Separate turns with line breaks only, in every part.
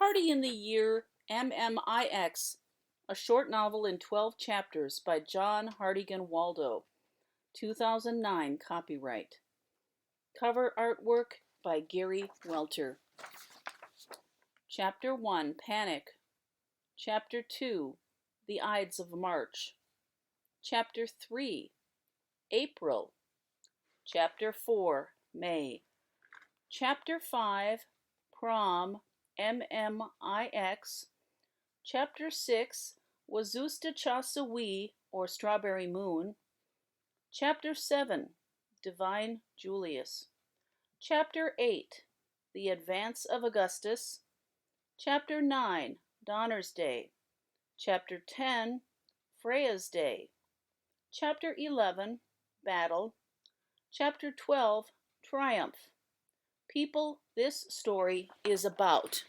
Party in the Year MMIX, a short novel in 12 chapters by John Hartigan Waldo, 2009 copyright. Cover artwork by Gary Welter. Chapter 1, Panic. Chapter 2, The Ides of March. Chapter 3, April. Chapter 4, May. Chapter 5, Prom, MMIX. Chapter 6, Wazustecasa or Strawberry Moon. Chapter 7, Divine Julius. Chapter 8, The Advance of Augustus. Chapter 9, Donner's Day. Chapter 10, Freya's Day. Chapter 11, Battle. Chapter 12, Triumph. People this story is about.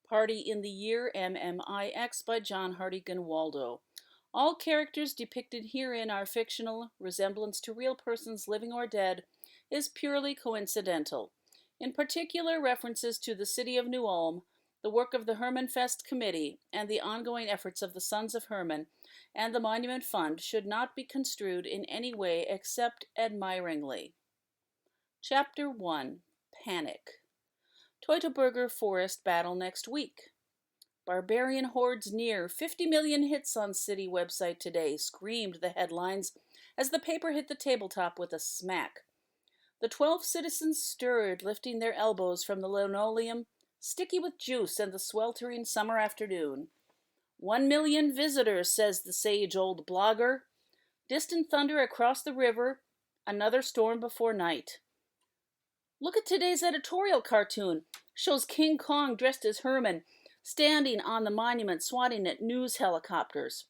Party in the Year MMIX by John Hartigan Waldo. All characters depicted herein are fictional. Resemblance to real persons living or dead is purely coincidental. In particular, references to the city of New Ulm, the work of the Hermann Fest Committee, and the ongoing efforts of the Sons of Hermann and the Monument Fund should not be construed in any way except admiringly. Chapter 1, Panic. Teutoburger Forest battle next week. Barbarian hordes near. 50 million hits on city website today, screamed the headlines as the paper hit the tabletop with a smack. The 12 citizens stirred, lifting their elbows from the linoleum, sticky with juice and the sweltering summer afternoon. 1 million visitors, says the sage-old blogger. Distant thunder across the river, another storm before night. Look at today's editorial cartoon. Shows King Kong dressed as Hermann, standing on the monument swatting at news helicopters.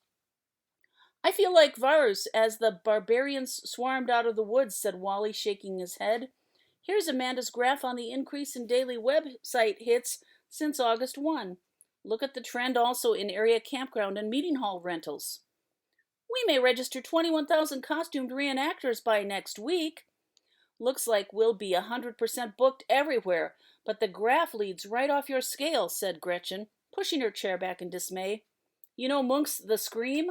I feel like Varus as the barbarians swarmed out of the woods, said Wally, shaking his head. Here's Amanda's graph on the increase in daily website hits since August 1. Look at the trend also in area campground and meeting hall rentals. We may register 21,000 costumed reenactors by next week. Looks like we'll be 100% booked everywhere, but the graph leads right off your scale, said Gretchen, pushing her chair back in dismay. You know Munch's The Scream?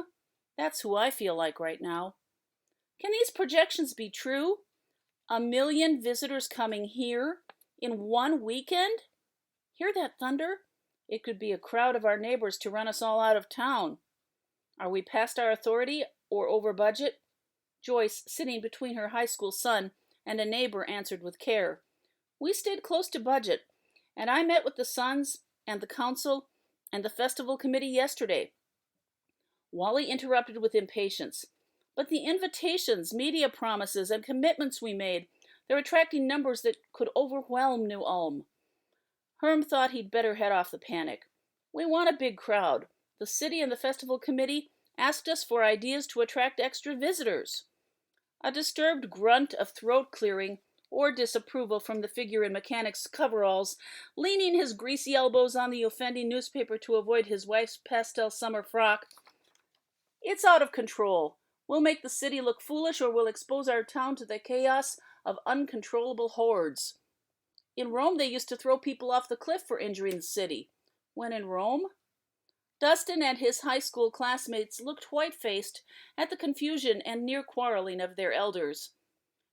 That's who I feel like right now. Can these projections be true? 1 million visitors coming here in one weekend? Hear that thunder? It could be a crowd of our neighbors to run us all out of town. Are we past our authority or over budget? Joyce, sitting between her high school son and a neighbor, answered with care. We stayed close to budget, and I met with the Sons and the Council and the Festival Committee yesterday. Wally interrupted with impatience. But the invitations, media promises, and commitments we made, they're attracting numbers that could overwhelm New Ulm. Herm thought he'd better head off the panic. We want a big crowd. The city and the Festival Committee asked us for ideas to attract extra visitors. A disturbed grunt of throat clearing or disapproval from the figure in mechanic's coveralls, leaning his greasy elbows on the offending newspaper to avoid his wife's pastel summer frock. It's out of control. We'll make the city look foolish or we'll expose our town to the chaos of uncontrollable hordes. In Rome, they used to throw people off the cliff for injuring the city. When in Rome? Dustin and his high school classmates looked white-faced at the confusion and near quarreling of their elders.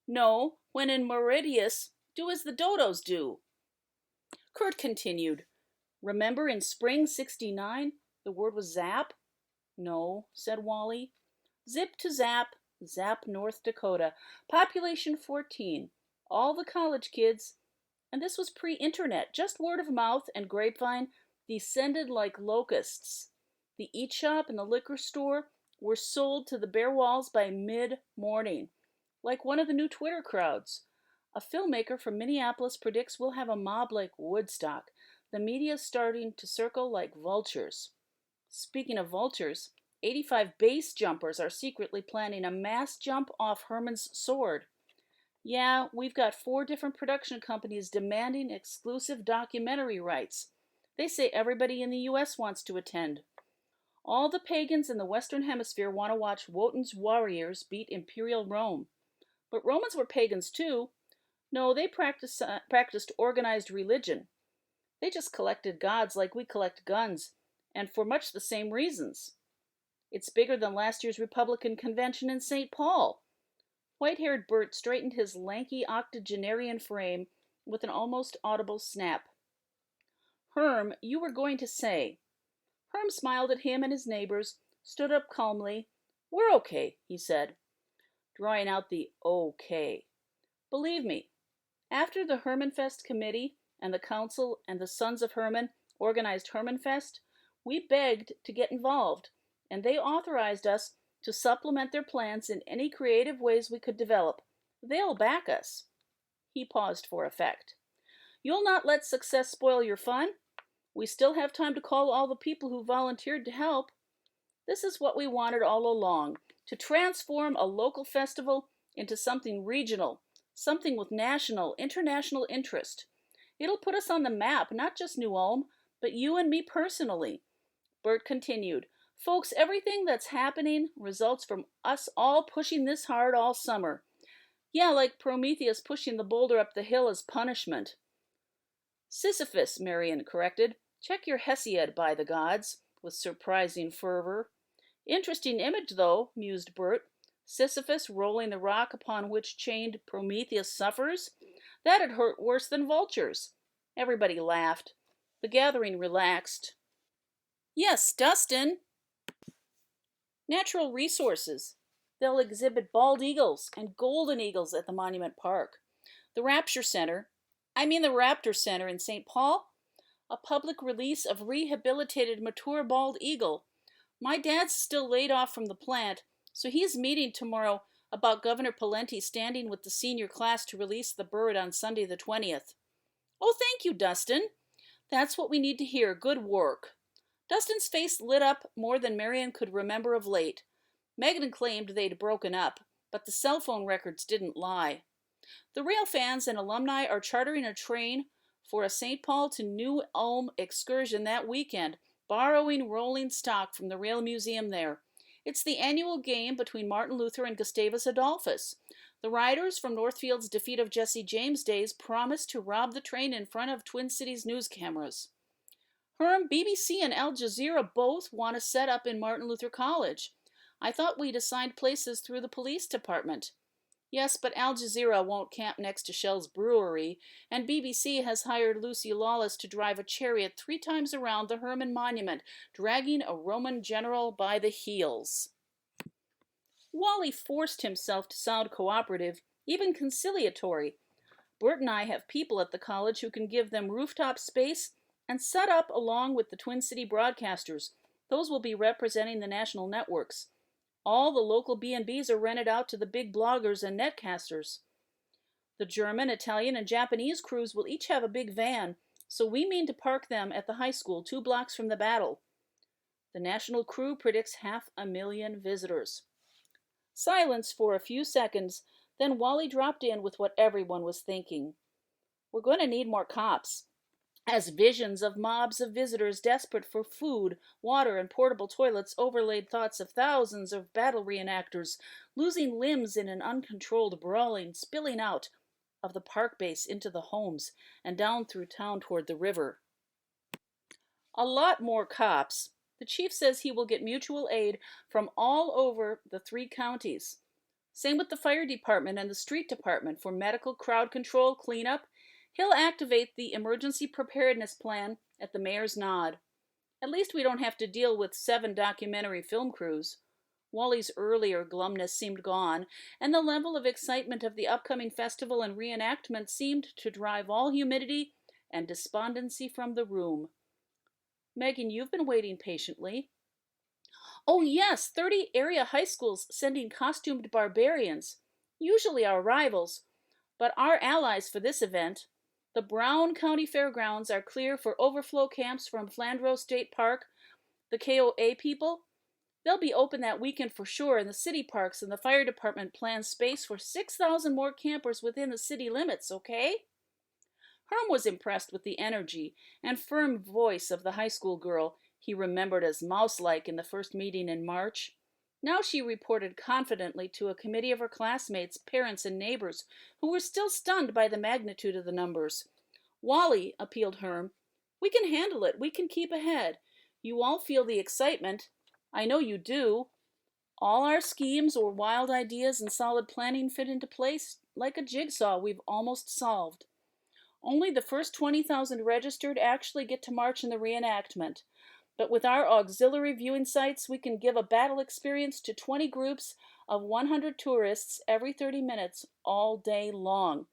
No, when in Meridius, do as the dodos do. Kurt continued. Remember in spring 69, the word was zap? No, said Wally. Zip to zap, zap North Dakota. Population 14. All the college kids. And this was pre-internet, just word of mouth and grapevine descended like locusts. The eat shop and the liquor store were sold to the bare walls by mid-morning, like one of the new Twitter crowds. A filmmaker from Minneapolis predicts we'll have a mob like Woodstock. The media's starting to circle like vultures. Speaking of vultures, 85 base jumpers are secretly planning a mass jump off Hermann's sword. Yeah, we've got 4 different production companies demanding exclusive documentary rights. They say everybody in the U.S. wants to attend. All the pagans in the Western Hemisphere want to watch Wotan's warriors beat Imperial Rome. But Romans were pagans too. No, they practiced organized religion. They just collected gods like we collect guns, and for much the same reasons. It's bigger than last year's Republican convention in St. Paul. White-haired Bert straightened his lanky octogenarian frame with an almost audible snap. Herm, you were going to say. Herm smiled at him and his neighbors, stood up calmly. We're okay, he said, drawing out the okay. Believe me, after the Hermannfest committee and the council and the Sons of Hermann organized Hermannfest, we begged to get involved, and they authorized us to supplement their plans in any creative ways we could develop. They'll back us. He paused for effect. You'll not let success spoil your fun? We still have time to call all the people who volunteered to help. This is what we wanted all along, to transform a local festival into something regional, something with national, international interest. It'll put us on the map, not just New Ulm, but you and me personally. Bert continued, folks, everything that's happening results from us all pushing this hard all summer. Yeah, like Prometheus pushing the boulder up the hill as punishment. Sisyphus, Marion corrected. Check your Hesiod, by the gods, with surprising fervor. Interesting image, though, mused Bert. Sisyphus rolling the rock upon which chained Prometheus suffers? That'd hurt worse than vultures. Everybody laughed. The gathering relaxed. Yes, Dustin. Natural resources. They'll exhibit bald eagles and golden eagles at the Monument Park. The Raptor Center in St. Paul, a public release of rehabilitated mature bald eagle. My dad's still laid off from the plant, so he's meeting tomorrow about Governor Pawlenty standing with the senior class to release the bird on Sunday the 20th. Oh, thank you, Dustin. That's what we need to hear. Good work. Dustin's face lit up more than Marion could remember of late. Megan claimed they'd broken up, but the cell phone records didn't lie. The rail fans and alumni are chartering a train for a St. Paul to New Ulm excursion that weekend, borrowing rolling stock from the Rail Museum there. It's the annual game between Martin Luther and Gustavus Adolphus. The riders from Northfield's defeat of Jesse James days promised to rob the train in front of Twin Cities news cameras. Herm, BBC and Al Jazeera both want to set up in Martin Luther College. I thought we'd assigned places through the police department. Yes, but Al Jazeera won't camp next to Shell's brewery, and BBC has hired Lucy Lawless to drive a chariot 3 times around the Hermann Monument, dragging a Roman general by the heels. Wally forced himself to sound cooperative, even conciliatory. Bert and I have people at the college who can give them rooftop space and set up along with the Twin City broadcasters. Those will be representing the national networks. All the local B&Bs are rented out to the big bloggers and netcasters. The German, Italian, and Japanese crews will each have a big van, so we mean to park them at the high school 2 blocks from the battle. The national crew predicts 500,000 visitors. Silence for a few seconds, then Wally dropped in with what everyone was thinking. We're going to need more cops. As visions of mobs of visitors desperate for food, water, and portable toilets overlaid thoughts of thousands of battle reenactors losing limbs in an uncontrolled brawling, spilling out of the park base into the homes and down through town toward the river. A lot more cops. The chief says he will get mutual aid from all over the 3 counties. Same with the fire department and the street department for medical, crowd control, cleanup. He'll activate the emergency preparedness plan at the mayor's nod. At least we don't have to deal with 7 documentary film crews. Wally's earlier glumness seemed gone, and the level of excitement of the upcoming festival and reenactment seemed to drive all humidity and despondency from the room. Megan, you've been waiting patiently. Oh yes, 30 area high schools sending costumed barbarians, usually our rivals, but our allies for this event. The Brown County Fairgrounds are clear for overflow camps from Flandreau State Park. The KOA people, they'll be open that weekend for sure, and the city parks and the fire department plan space for 6,000 more campers within the city limits, okay? Herm was impressed with the energy and firm voice of the high school girl he remembered as mouse-like in the first meeting in March. Now she reported confidently to a committee of her classmates, parents, and neighbors, who were still stunned by the magnitude of the numbers. "Wally," appealed Herm, "we can handle it. We can keep ahead. You all feel the excitement. I know you do. All our schemes or wild ideas and solid planning fit into place like a jigsaw we've almost solved. Only the first 20,000 registered actually get to march in the reenactment. But with our auxiliary viewing sites, we can give a battle experience to 20 groups of 100 tourists every 30 minutes all day long."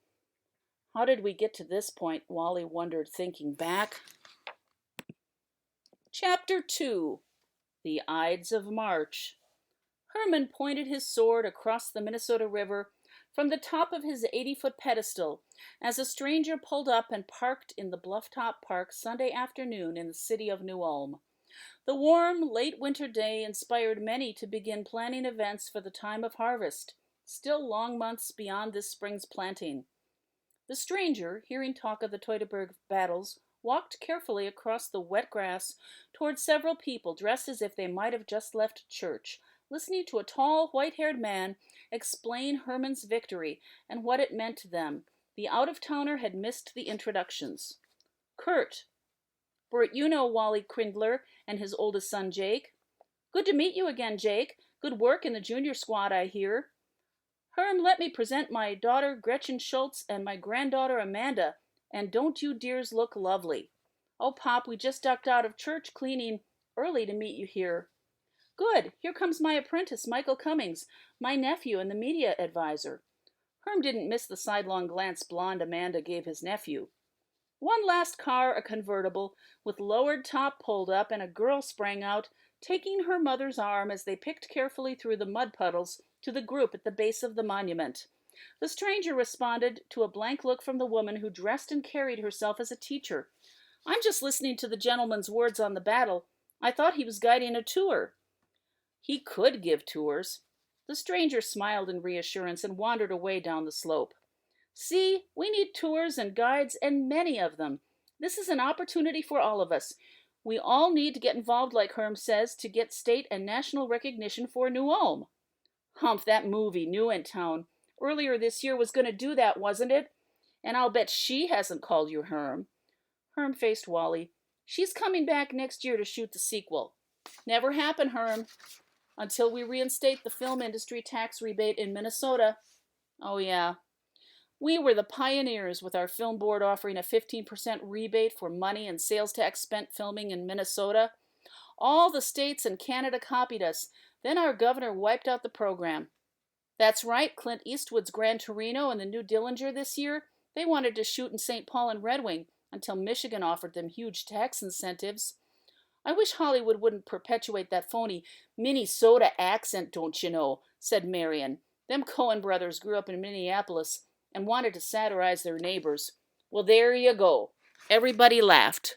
How did we get to this point? Wally wondered, thinking back. Chapter 2. The Ides of March. Hermann pointed his sword across the Minnesota River from the top of his 80-foot pedestal as a stranger pulled up and parked in the Bluff-Top Park Sunday afternoon in the city of New Ulm. The warm, late winter day inspired many to begin planning events for the time of harvest, still long months beyond this spring's planting. The stranger, hearing talk of the Teutoburg battles, walked carefully across the wet grass toward several people dressed as if they might have just left church, listening to a tall, white-haired man explain Hermann's victory and what it meant to them. The out-of-towner had missed the introductions. Kurt. Bert, you know Wally Krindler and his oldest son, Jake. Good to meet you again, Jake. Good work in the junior squad, I hear. Herm, let me present my daughter Gretchen Schultz and my granddaughter Amanda, and don't you dears look lovely? Oh, Pop, we just ducked out of church cleaning early to meet you here. Good. Here comes my apprentice, Michael Cummings, my nephew and the media advisor. Herm didn't miss the sidelong glance blonde Amanda gave his nephew. One last car, a convertible, with lowered top pulled up, and a girl sprang out, taking her mother's arm as they picked carefully through the mud puddles to the group at the base of the monument. The stranger responded to a blank look from the woman who dressed and carried herself as a teacher. I'm just listening to the gentleman's words on the battle. I thought he was guiding a tour. He could give tours. The stranger smiled in reassurance and wandered away down the slope. See, we need tours and guides, and many of them. This is an opportunity for all of us. We all need to get involved, like Herm says, to get state and national recognition for New Ulm. Humph, that movie, New in Town, earlier this year was going to do that, wasn't it? And I'll bet she hasn't called you Herm. Herm faced Wally. She's coming back next year to shoot the sequel. Never happen, Herm. Until we reinstate the film industry tax rebate in Minnesota. Oh, yeah. We were the pioneers with our film board offering a 15% rebate for money and sales tax spent filming in Minnesota. All the states and Canada copied us. Then our governor wiped out the program. That's right, Clint Eastwood's Gran Torino and the new Dillinger this year, they wanted to shoot in St. Paul and Red Wing until Michigan offered them huge tax incentives. I wish Hollywood wouldn't perpetuate that phony Minnesota accent, don't you know, said Marion. Them Coen brothers grew up in Minneapolis and wanted to satirize their neighbors. Well, there you go. Everybody laughed.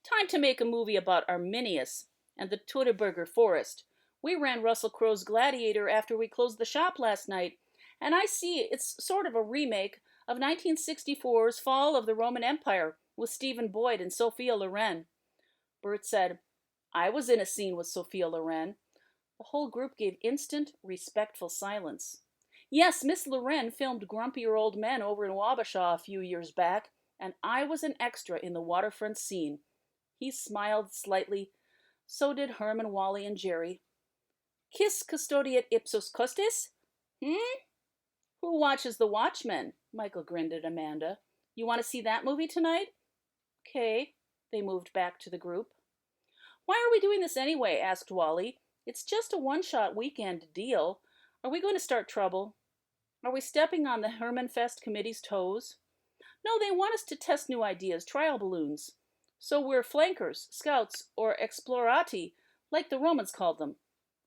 Time to make a movie about Arminius and the Teutoburger Forest. We ran Russell Crowe's Gladiator after we closed the shop last night, and I see it's sort of a remake of 1964's Fall of the Roman Empire with Stephen Boyd and Sophia Loren. Bert said, I was in a scene with Sophia Loren. The whole group gave instant, respectful silence. Yes, Miss Loren filmed Grumpier Old Men over in Wabasha a few years back, and I was an extra in the waterfront scene. He smiled slightly. So did Herman, Wally, and Jerry. Kiss custodiet ipsos costis? Who watches The Watchmen? Michael grinned at Amanda. You want to see that movie tonight? Okay. They moved back to the group. Why are we doing this anyway? Asked Wally. It's just a one-shot weekend deal. Are we going to start trouble? Are we stepping on the Hermann Fest committee's toes? No, they want us to test new ideas, trial balloons. So we're flankers, scouts, or explorati, like the Romans called them.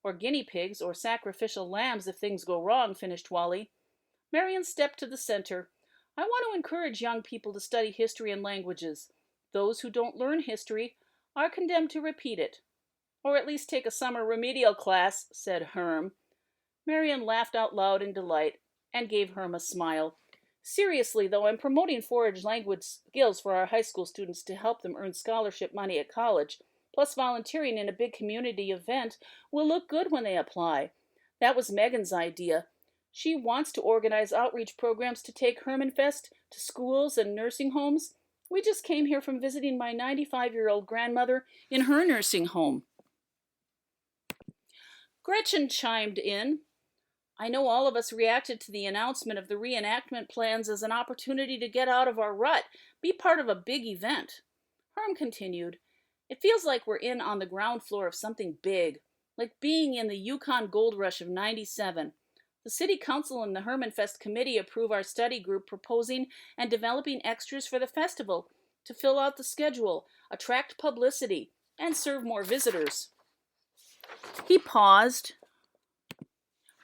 Or guinea pigs, or sacrificial lambs if things go wrong, finished Wally. Marion stepped to the center. I want to encourage young people to study history and languages. Those who don't learn history are condemned to repeat it. Or at least take a summer remedial class, said Herm. Marion laughed out loud in delight and gave Herm a smile. Seriously, though, I'm promoting forage language skills for our high school students to help them earn scholarship money at college. Plus, volunteering in a big community event will look good when they apply. That was Megan's idea. She wants to organize outreach programs to take Hermann Fest to schools and nursing homes. We just came here from visiting my 95-year-old grandmother in her nursing home. Gretchen chimed in. I know all of us reacted to the announcement of the reenactment plans as an opportunity to get out of our rut, be part of a big event. Herm continued, it feels like we're in on the ground floor of something big, like being in the Yukon Gold Rush of '97. The City Council and the Hermann Fest Committee approve our study group proposing and developing extras for the festival to fill out the schedule, attract publicity, and serve more visitors. He paused.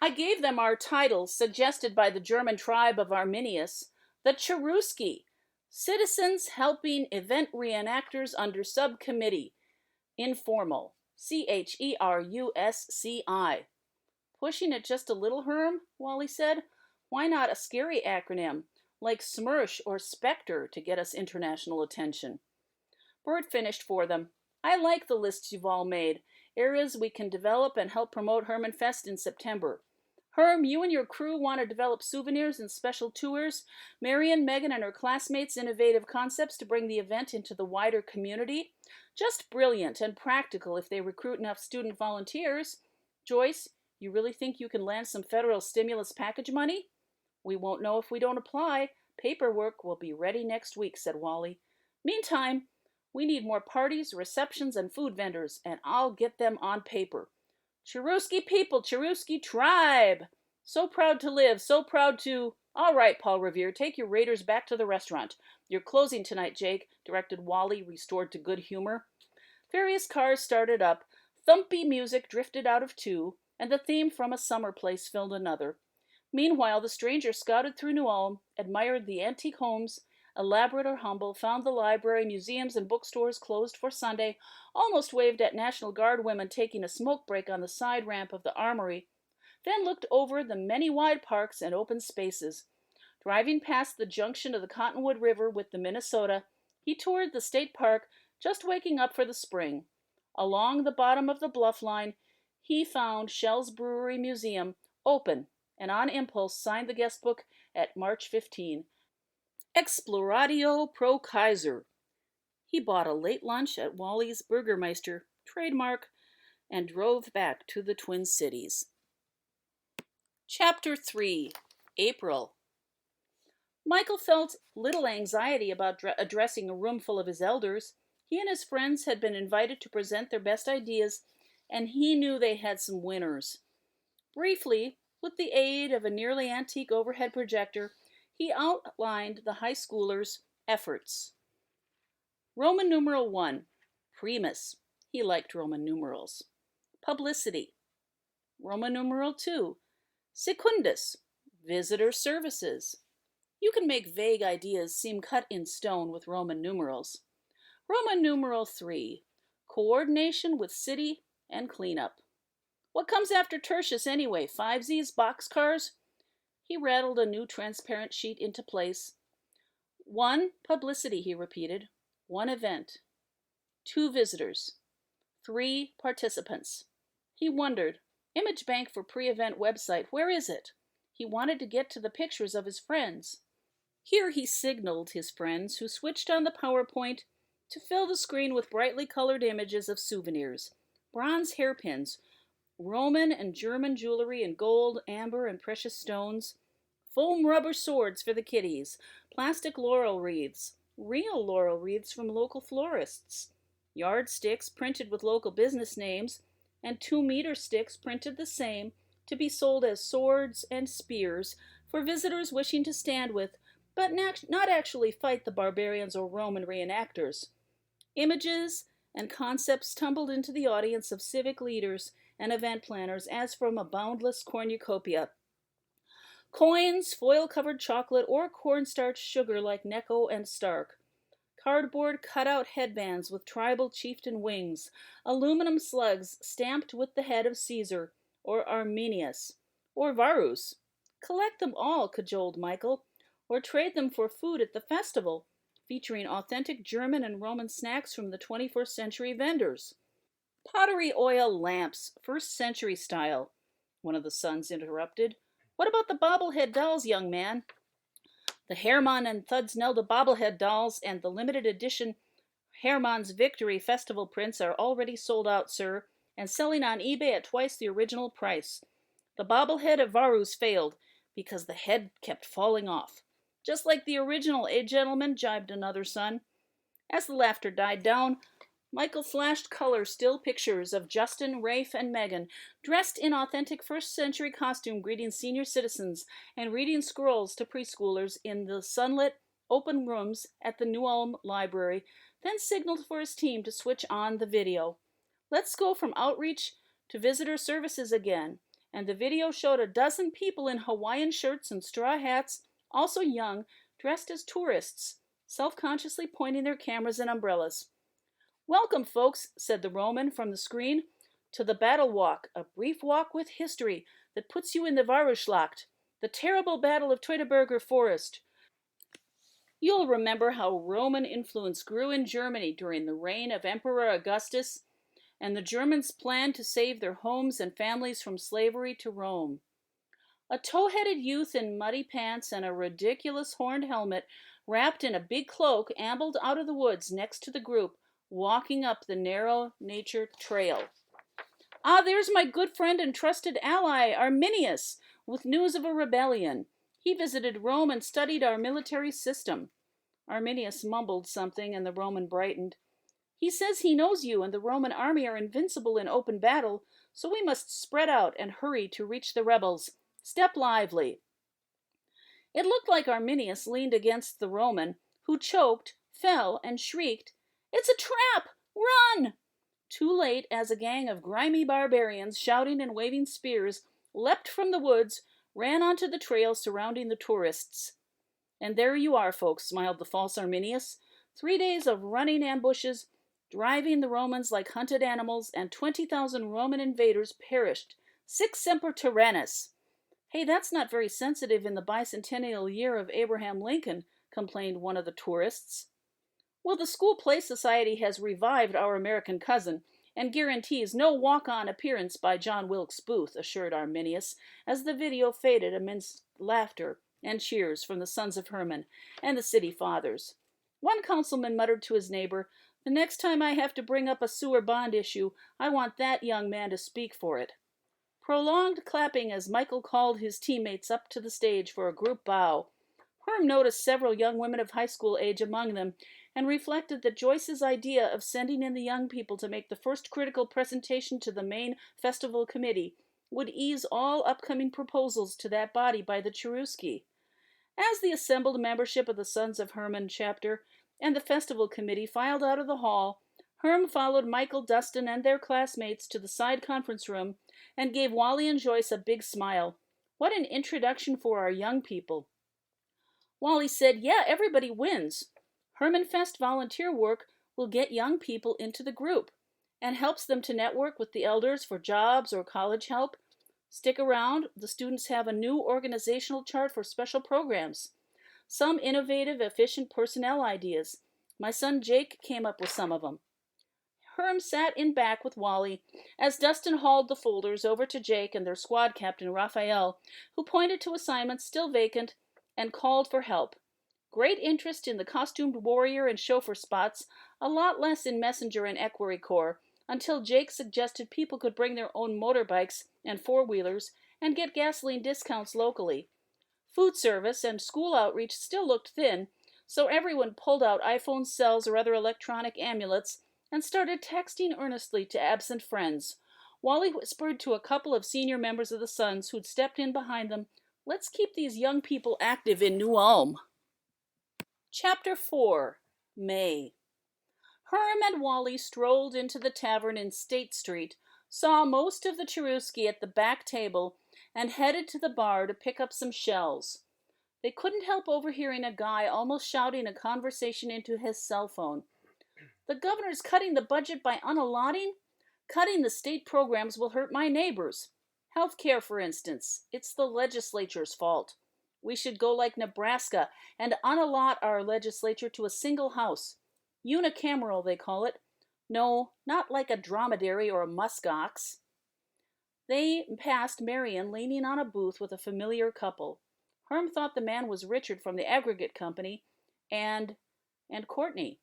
I gave them our titles suggested by the German tribe of Arminius, the Cheruski, Citizens Helping Event Reenactors Under Subcommittee, informal, Cherusci. Pushing it just a little, Herm, Wally said. Why not a scary acronym, like SMERSH or Spectre, to get us international attention? Bert finished for them. I like the lists you've all made, areas we can develop and help promote Hermann Fest in September. Herm, you and your crew want to develop souvenirs and special tours. Marion, Megan, and her classmates' innovative concepts to bring the event into the wider community. Just brilliant and practical if they recruit enough student volunteers. Joyce, you really think you can land some federal stimulus package money? We won't know if we don't apply. Paperwork will be ready next week, said Wally. Meantime, we need more parties, receptions, and food vendors, and I'll get them on paper. Cheruski people, Cheruski tribe. So proud to live, so proud to... All right, Paul Revere, take your raiders back to the restaurant. You're closing tonight, Jake, directed Wally, restored to good humor. Various cars started up, thumpy music drifted out of two, and the theme from A Summer Place filled another. Meanwhile, the stranger scouted through New Ulm, admired the antique homes, elaborate or humble, found the library, museums, and bookstores closed for Sunday, almost waved at National Guard women taking a smoke break on the side ramp of the armory, then looked over the many wide parks and open spaces. Driving past the junction of the Cottonwood River with the Minnesota, he toured the state park, just waking up for the spring. Along the bottom of the bluff line, he found Shell's Brewery Museum open, and on impulse signed the guest book at March 15. Exploratio pro Kaiser. He bought a late lunch at Wally's Burgermeister, trademark, and drove back to the Twin Cities. Chapter 3. April. Michael felt little anxiety about addressing a room full of his elders. He and his friends had been invited to present their best ideas, and he knew they had some winners. Briefly, with the aid of a nearly antique overhead projector, he outlined the high schoolers' efforts. Roman numeral 1, Primus. He liked Roman numerals. Publicity. Roman numeral 2, Secundus. Visitor services. You can make vague ideas seem cut in stone with Roman numerals. Roman numeral 3, coordination with city and cleanup. What comes after Tertius anyway? 5Z's, boxcars? He rattled a new transparent sheet into place. 1, publicity, he repeated. 1 event. 2 visitors. 3 participants. He wondered, image bank for pre-event website, where is it? He wanted to get to the pictures of his friends. Here he signaled his friends, who switched on the PowerPoint to fill the screen with brightly colored images of souvenirs. Bronze hairpins, Roman and German jewelry in gold, amber, and precious stones, foam rubber swords for the kiddies, plastic laurel wreaths, real laurel wreaths from local florists, yardsticks printed with local business names, and 2-meter sticks printed the same to be sold as swords and spears for visitors wishing to stand with, but not actually fight the barbarians or Roman reenactors. Images and concepts tumbled into the audience of civic leaders and event planners as from a boundless cornucopia. Coins, foil-covered chocolate, or cornstarch sugar like Necco and Stark. Cardboard cutout headbands with tribal chieftain wings. Aluminum slugs stamped with the head of Caesar, or Arminius, or Varus. Collect them all, cajoled Michael, or trade them for food at the festival, featuring authentic German and Roman snacks from the 21st century vendors. Pottery oil lamps, first century style, one of the sons interrupted. What about the bobblehead dolls, young man? The Hermann and Thudsnelda bobblehead dolls and the limited edition Hermann's Victory Festival prints are already sold out, sir, and selling on eBay at twice the original price. The bobblehead of Varus failed because the head kept falling off. Just like the original, eh, gentlemen? Jibed another son. As the laughter died down, Michael flashed color still pictures of Justin, Rafe, and Megan, dressed in authentic first-century costume, greeting senior citizens and reading scrolls to preschoolers in the sunlit, open rooms at the New Ulm Library, then signaled for his team to switch on the video. Let's go from outreach to visitor services again, and the video showed a dozen people in Hawaiian shirts and straw hats, also young, dressed as tourists, self-consciously pointing their cameras and umbrellas. Welcome, folks, said the Roman from the screen, to the Battle Walk, a brief walk with history that puts you in the Varusschlacht, the terrible Battle of Teutoburger Forest. You'll remember how Roman influence grew in Germany during the reign of Emperor Augustus, and the Germans planned to save their homes and families from slavery to Rome. A tow-headed youth in muddy pants and a ridiculous horned helmet, wrapped in a big cloak, ambled out of the woods next to the group, walking up the narrow nature trail. Ah, there's my good friend and trusted ally, Arminius, with news of a rebellion. He visited Rome and studied our military system. Arminius mumbled something, and the Roman brightened. He says he knows you and the Roman army are invincible in open battle, so we must spread out and hurry to reach the rebels. Step lively. It looked like Arminius leaned against the Roman, who choked, fell, and shrieked, "It's a trap! Run!" Too late, as a gang of grimy barbarians, shouting and waving spears, leapt from the woods, ran onto the trail surrounding the tourists. And there you are, folks, smiled the false Arminius. 3 days of running ambushes, driving the Romans like hunted animals, and 20,000 Roman invaders perished. Sic semper tyrannis. Hey, that's not very sensitive in the bicentennial year of Abraham Lincoln, complained one of the tourists. Well, the School Play Society has revived Our American Cousin, and guarantees no walk-on appearance by John Wilkes Booth, assured Arminius, as the video faded amidst laughter and cheers from the sons of Hermann and the city fathers. One councilman muttered to his neighbor, "The next time I have to bring up a sewer bond issue, I want that young man to speak for it." Prolonged clapping as Michael called his teammates up to the stage for a group bow. Herm noticed several young women of high school age among them, and reflected that Joyce's idea of sending in the young people to make the first critical presentation to the main festival committee would ease all upcoming proposals to that body by the Cherusci. As the assembled membership of the Sons of Hermann chapter and the festival committee filed out of the hall, Herm followed Michael, Dustin, and their classmates to the side conference room and gave Wally and Joyce a big smile. What an introduction for our young people. Wally said, "Yeah, everybody wins. Hermannfest volunteer work will get young people into the group and helps them to network with the elders for jobs or college help. Stick around, the students have a new organizational chart for special programs. Some innovative, efficient personnel ideas. My son Jake came up with some of them." Herm sat in back with Wally as Dustin hauled the folders over to Jake and their squad captain Raphael, who pointed to assignments still vacant and called for help. Great interest in the costumed warrior and chauffeur spots, a lot less in messenger and equerry corps, until Jake suggested people could bring their own motorbikes and four-wheelers and get gasoline discounts locally. Food service and school outreach still looked thin, so everyone pulled out iPhone cells or other electronic amulets and started texting earnestly to absent friends. Wally whispered to a couple of senior members of the Sons who'd stepped in behind them, "Let's keep these young people active in New Ulm." Chapter 4. May. Herm and Wally strolled into the tavern in State Street, saw most of the Cherusci at the back table, and headed to the bar to pick up some shells. They couldn't help overhearing a guy almost shouting a conversation into his cell phone. "The governor's cutting the budget by unallotting? Cutting the state programs will hurt my neighbors. Health care, for instance. It's the legislature's fault. We should go like Nebraska and unallot our legislature to a single house. Unicameral, they call it. No, not like a dromedary or a musk ox. They passed Marion leaning on a booth with a familiar couple. Herm thought the man was Richard from the aggregate company, and Courtney.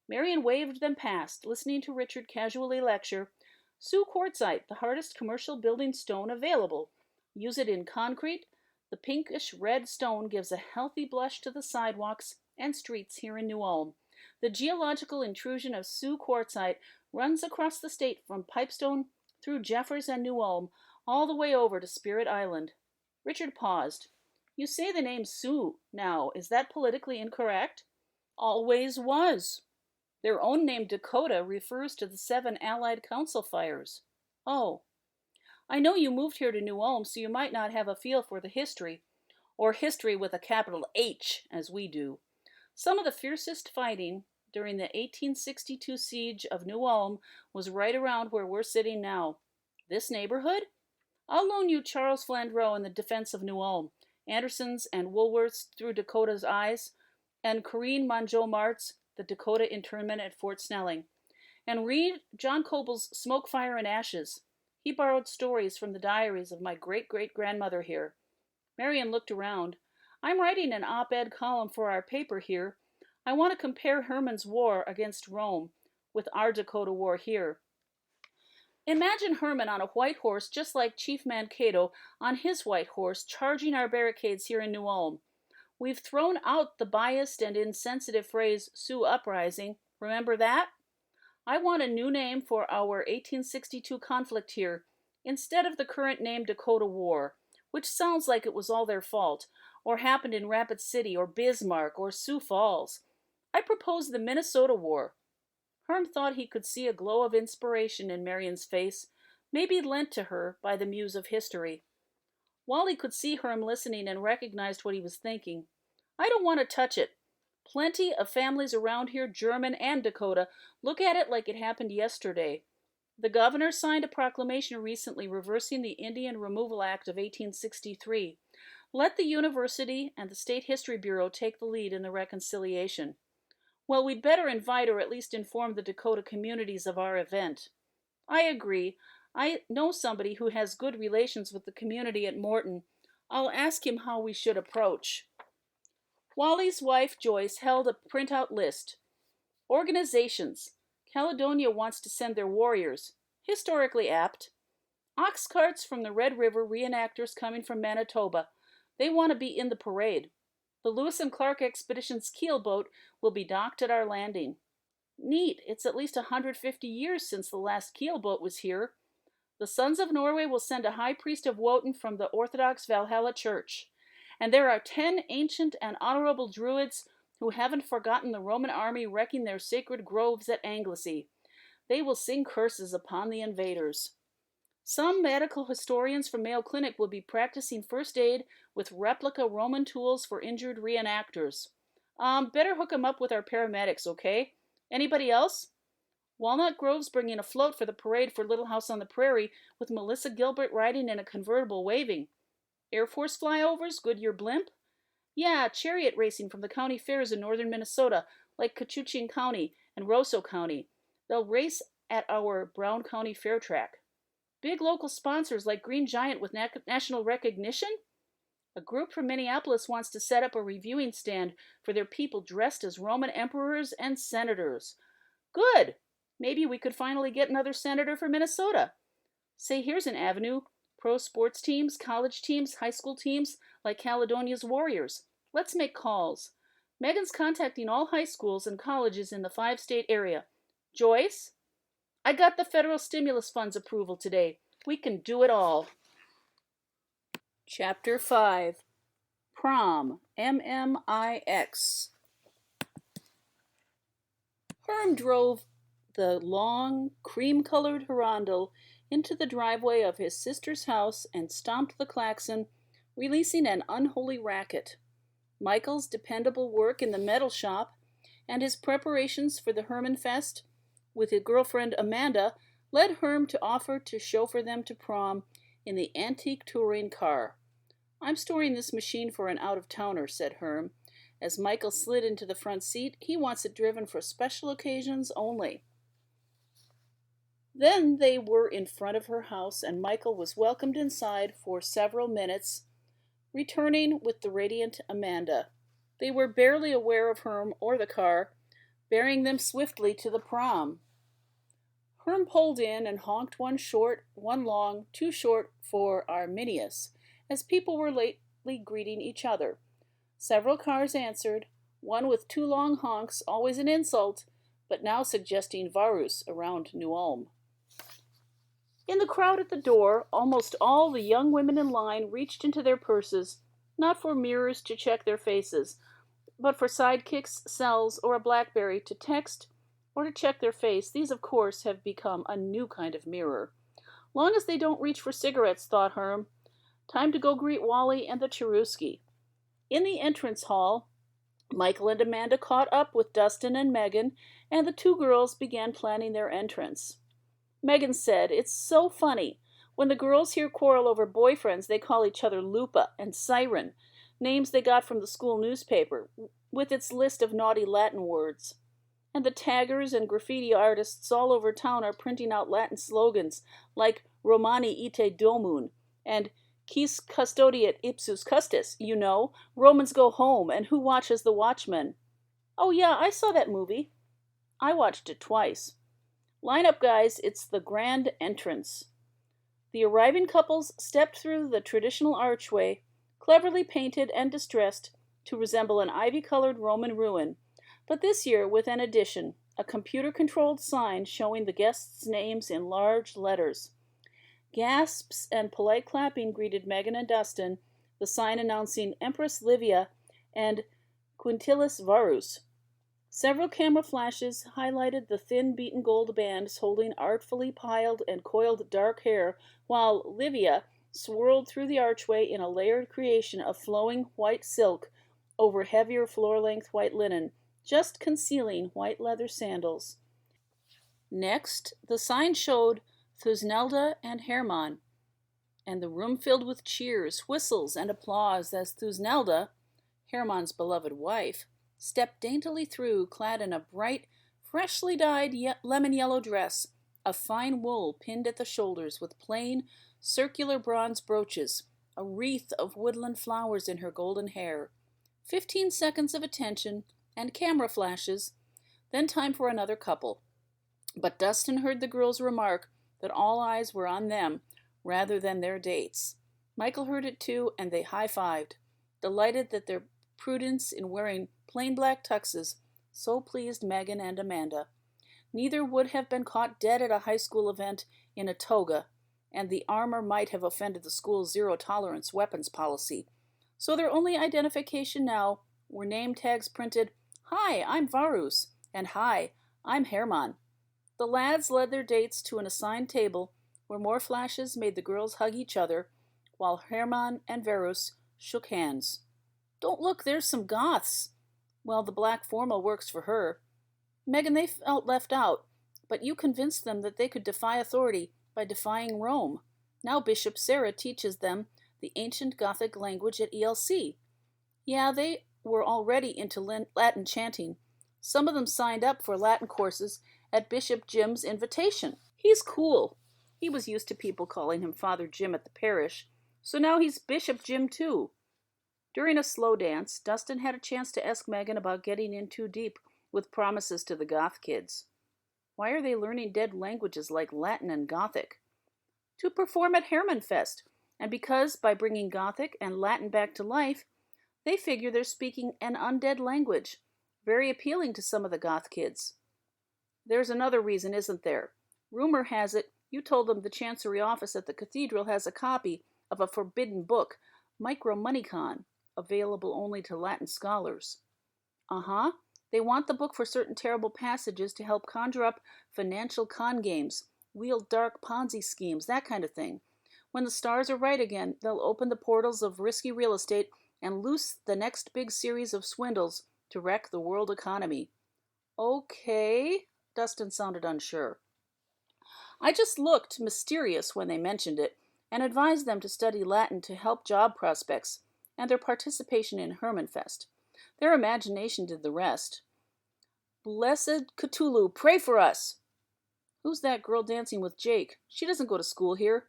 Marion waved them past, listening to Richard casually lecture, "Sue quartzite, the hardest commercial building stone available. Use it in concrete. The pinkish red stone gives a healthy blush to the sidewalks and streets here in New Ulm. The geological intrusion of Sue quartzite runs across the state from Pipestone through Jeffers and New Ulm, all the way over to Spirit Island." Richard paused. "You say the name Sioux now. Is that politically incorrect?" "Always was. Their own name Dakota refers to the 7 Allied Council fires." "Oh. I know you moved here to New Ulm, so you might not have a feel for the history, or history with a capital H, as we do. Some of the fiercest fighting during the 1862 siege of New Ulm was right around where we're sitting now. This neighborhood? I'll loan you Charles Flandreau in the defense of New Ulm, Anderson's and Woolworth's Through Dakota's Eyes, and Corinne Mongeau-Mart's The Dakota Internment at Fort Snelling. And read John Coble's Smoke, Fire, and Ashes. He borrowed stories from the diaries of my great-great-grandmother here." Marion looked around. "I'm writing an op-ed column for our paper here. I want to compare Hermann's war against Rome with our Dakota war here. Imagine Hermann on a white horse, just like Chief Mankato on his white horse, charging our barricades here in New Ulm. We've thrown out the biased and insensitive phrase Sioux Uprising. Remember that? I want a new name for our 1862 conflict here, instead of the current name Dakota War, which sounds like it was all their fault, or happened in Rapid City, or Bismarck, or Sioux Falls. I propose the Minnesota War." Herm thought he could see a glow of inspiration in Marion's face, maybe lent to her by the muse of history. Wally could see Herm listening and recognized what he was thinking. "I don't want to touch it. Plenty of families around here, German and Dakota, look at it like it happened yesterday. The governor signed a proclamation recently reversing the Indian Removal Act of 1863. Let the university and the State History Bureau take the lead in the reconciliation. Well, we'd better invite or at least inform the Dakota communities of our event." "I agree. I know somebody who has good relations with the community at Morton. I'll ask him how we should approach." Wally's wife, Joyce, held a printout list. Organizations. Caledonia wants to send their warriors. Historically apt. Ox carts from the Red River, reenactors coming from Manitoba. They want to be in the parade. The Lewis and Clark Expedition's keelboat will be docked at our landing. Neat, it's at least 150 years since the last keelboat was here. The Sons of Norway will send a high priest of Wotan from the Orthodox Valhalla Church. And there are 10 ancient and honorable druids who haven't forgotten the Roman army wrecking their sacred groves at Anglesey. They will sing curses upon the invaders. Some medical historians from Mayo Clinic will be practicing first aid with replica Roman tools for injured reenactors. Better hook 'em up with our paramedics, okay? Anybody else? Walnut Grove's bringing a float for the parade for Little House on the Prairie, with Melissa Gilbert riding in a convertible waving. Air Force flyovers, Goodyear blimp? Yeah, chariot racing from the county fairs in northern Minnesota, like Cachuchin County and Roseau County. They'll race at our Brown County Fair track. Big local sponsors like Green Giant with national recognition? A group from Minneapolis wants to set up a reviewing stand for their people dressed as Roman emperors and senators. Good! Maybe we could finally get another senator for Minnesota. Say, here's an avenue. Pro sports teams, college teams, high school teams, like Caledonia's Warriors. Let's make calls. Megan's contacting all high schools and colleges in the 5-state area. Joyce? I got the federal stimulus funds approval today. We can do it all. Chapter 5. Prom, MMIX. Herm drove the long, cream-colored Hirondelle into the driveway of his sister's house and stomped the klaxon, releasing an unholy racket. Michael's dependable work in the metal shop and his preparations for the Hermann Fest with his girlfriend Amanda led Herm to offer to chauffeur them to prom in the antique touring car. "I'm storing this machine for an out-of-towner," said Herm. As Michael slid into the front seat, "he wants it driven for special occasions only." Then they were in front of her house, and Michael was welcomed inside for several minutes, returning with the radiant Amanda. They were barely aware of Herm or the car, bearing them swiftly to the prom. Herm pulled in and honked one short, one long, too short for Arminius, as people were lately greeting each other. Several cars answered, one with two long honks, always an insult, but now suggesting Varus around New Ulm. In the crowd at the door, almost all the young women in line reached into their purses, not for mirrors to check their faces, but for sidekicks, cells, or a BlackBerry to text or to check their face. These, of course, have become a new kind of mirror. Long as they don't reach for cigarettes, thought Herm. Time to go greet Wally and the Cheruski. In the entrance hall, Michael and Amanda caught up with Dustin and Megan, and the two girls began planning their entrance. Megan said, "It's so funny. When the girls here quarrel over boyfriends, they call each other Lupa and Siren, names they got from the school newspaper, with its list of naughty Latin words. And the taggers and graffiti artists all over town are printing out Latin slogans like Romani ite domum and Quis custodiet ipsus custos, you know, Romans go home, and who watches the watchmen? Oh yeah, I saw that movie. I watched it twice. Line up, guys, it's the grand entrance." The arriving couples stepped through the traditional archway, cleverly painted and distressed to resemble an ivy-colored Roman ruin, but this year with an addition, a computer-controlled sign showing the guests' names in large letters. Gasps and polite clapping greeted Megan and Dustin, the sign announcing Empress Livia and Quintilis Varus. Several camera flashes highlighted the thin beaten gold bands holding artfully piled and coiled dark hair, while Livia swirled through the archway in a layered creation of flowing white silk over heavier floor-length white linen, just concealing white leather sandals. Next, the sign showed Thousandth and Hermann, and the room filled with cheers, whistles, and applause as Thousandth, Hermann's beloved wife, stepped daintily through, clad in a bright, freshly dyed lemon yellow dress of fine wool pinned at the shoulders with plain, circular bronze brooches, a wreath of woodland flowers in her golden hair. 15 seconds of attention and camera flashes, then time for another couple. But Dustin heard the girls remark that all eyes were on them rather than their dates. Michael heard it too, and they high-fived, delighted that their prudence in wearing plain black tuxes so pleased Megan and Amanda. Neither would have been caught dead at a high school event in a toga, and the armor might have offended the school's zero-tolerance weapons policy. So their only identification now were name tags printed, "Hi, I'm Varus," and "Hi, I'm Hermann." The lads led their dates to an assigned table where more flashes made the girls hug each other, while Hermann and Varus shook hands. "Don't look, there's some goths." "Well, the black formal works for her." "Megan, they felt left out, but you convinced them that they could defy authority by defying Rome. Now Bishop Sarah teaches them the ancient Gothic language at ELC. Yeah, they were already into Latin chanting. Some of them signed up for Latin courses at Bishop Jim's invitation. He's cool. He was used to people calling him Father Jim at the parish, so now he's Bishop Jim too." During a slow dance, Dustin had a chance to ask Megan about getting in too deep with promises to the Goth kids. Why are they learning dead languages like Latin and Gothic? To perform at Hermann Fest, and because by bringing Gothic and Latin back to life, they figure they're speaking an undead language, very appealing to some of the Goth kids. There's another reason, isn't there? Rumor has it you told them the Chancery office at the cathedral has a copy of a forbidden book, Micromonicon, available only to Latin scholars. Uh-huh. They want the book for certain terrible passages to help conjure up financial con games, wield dark Ponzi schemes, that kind of thing. When the stars are right again, they'll open the portals of risky real estate and loose the next big series of swindles to wreck the world economy. Okay, Dustin sounded unsure. I just looked mysterious when they mentioned it and advised them to study Latin to help job prospects and their participation in Hermannfest. Their imagination did the rest. Blessed Cthulhu, pray for us! Who's that girl dancing with Jake? She doesn't go to school here.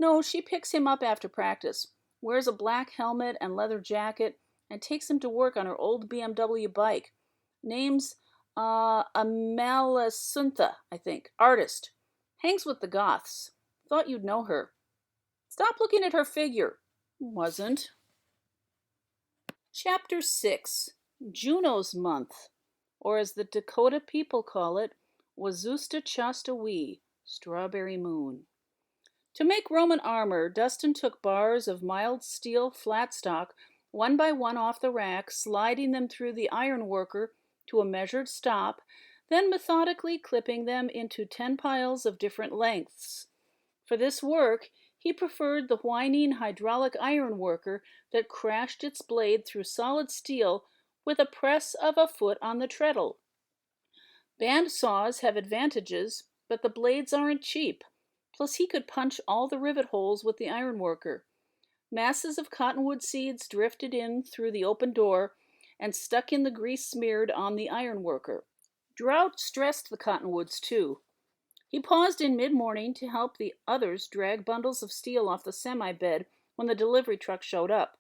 No, she picks him up after practice, wears a black helmet and leather jacket, and takes him to work on her old BMW bike. Name's, Amalasuntha, I think. Artist. Hangs with the Goths. Thought you'd know her. Stop looking at her figure. Wasn't. Chapter 6. Juno's Month, or as the Dakota people call it, Wazustecasa, Strawberry Moon. To make Roman armor, Dustin took bars of mild steel flat stock one by one off the rack, sliding them through the iron worker to a measured stop, then methodically clipping them into 10 piles of different lengths. For this work, he preferred the whining hydraulic iron worker that crashed its blade through solid steel with a press of a foot on the treadle. Band saws have advantages, but the blades aren't cheap. Plus he could punch all the rivet holes with the iron worker. Masses of cottonwood seeds drifted in through the open door and stuck in the grease smeared on the iron worker. Drought stressed the cottonwoods too. He paused in mid-morning to help the others drag bundles of steel off the semi-bed when the delivery truck showed up.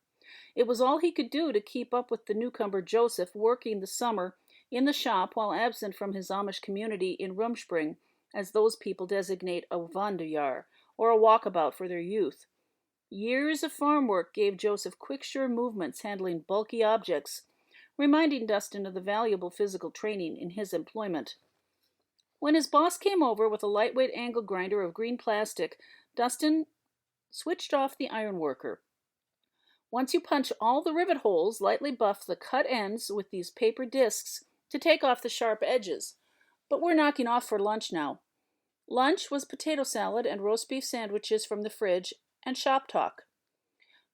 It was all he could do to keep up with the newcomer Joseph working the summer in the shop while absent from his Amish community in Rumspring, as those people designate a wanderjahr, or a walkabout for their youth. Years of farm work gave Joseph quick, sure movements handling bulky objects, reminding Dustin of the valuable physical training in his employment. When his boss came over with a lightweight angle grinder of green plastic, Dustin switched off the iron worker. Once you punch all the rivet holes, lightly buff the cut ends with these paper discs to take off the sharp edges. But we're knocking off for lunch now. Lunch was potato salad and roast beef sandwiches from the fridge and shop talk.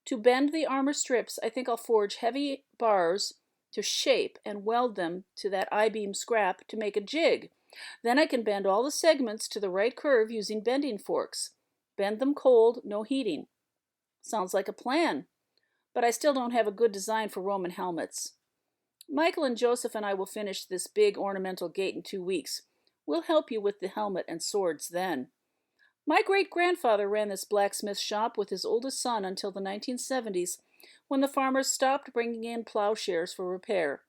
To bend the armor strips, I think I'll forge heavy bars to shape and weld them to that I-beam scrap to make a jig. Then I can bend all the segments to the right curve using bending forks. Bend them cold, no heating. Sounds like a plan. But I still don't have a good design for Roman helmets. Michael and Joseph and I will finish this big ornamental gate in 2 weeks. We'll help you with the helmet and swords then. My great-grandfather ran this blacksmith shop with his oldest son until the 1970s, when the farmers stopped bringing in plowshares for repair.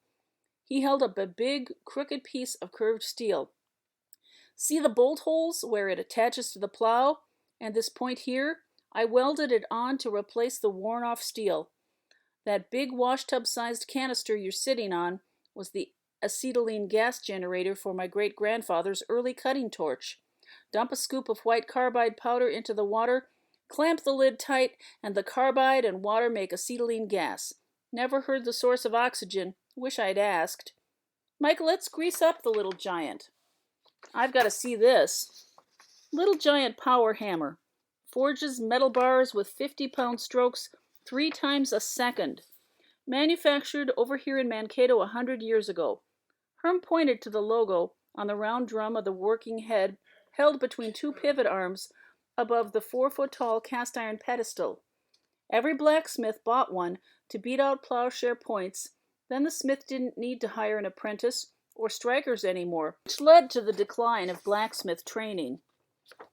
He held up a big, crooked piece of curved steel. See the bolt holes where it attaches to the plow? And this point here? I welded it on to replace the worn-off steel. That big washtub-sized canister you're sitting on was the acetylene gas generator for my great-grandfather's early cutting torch. Dump a scoop of white carbide powder into the water, clamp the lid tight, and the carbide and water make acetylene gas. Never heard the source of oxygen. Wish I'd asked. Michael, let's grease up the little giant. I've got to see this. Little giant power hammer. Forges metal bars with 50-pound strokes 3 times a second. Manufactured over here in Mankato 100 years ago. Herm pointed to the logo on the round drum of the working head held between 2 pivot arms above the 4-foot-tall cast-iron pedestal. Every blacksmith bought one to beat out plowshare points. Then the smith didn't need to hire an apprentice or strikers anymore, which led to the decline of blacksmith training.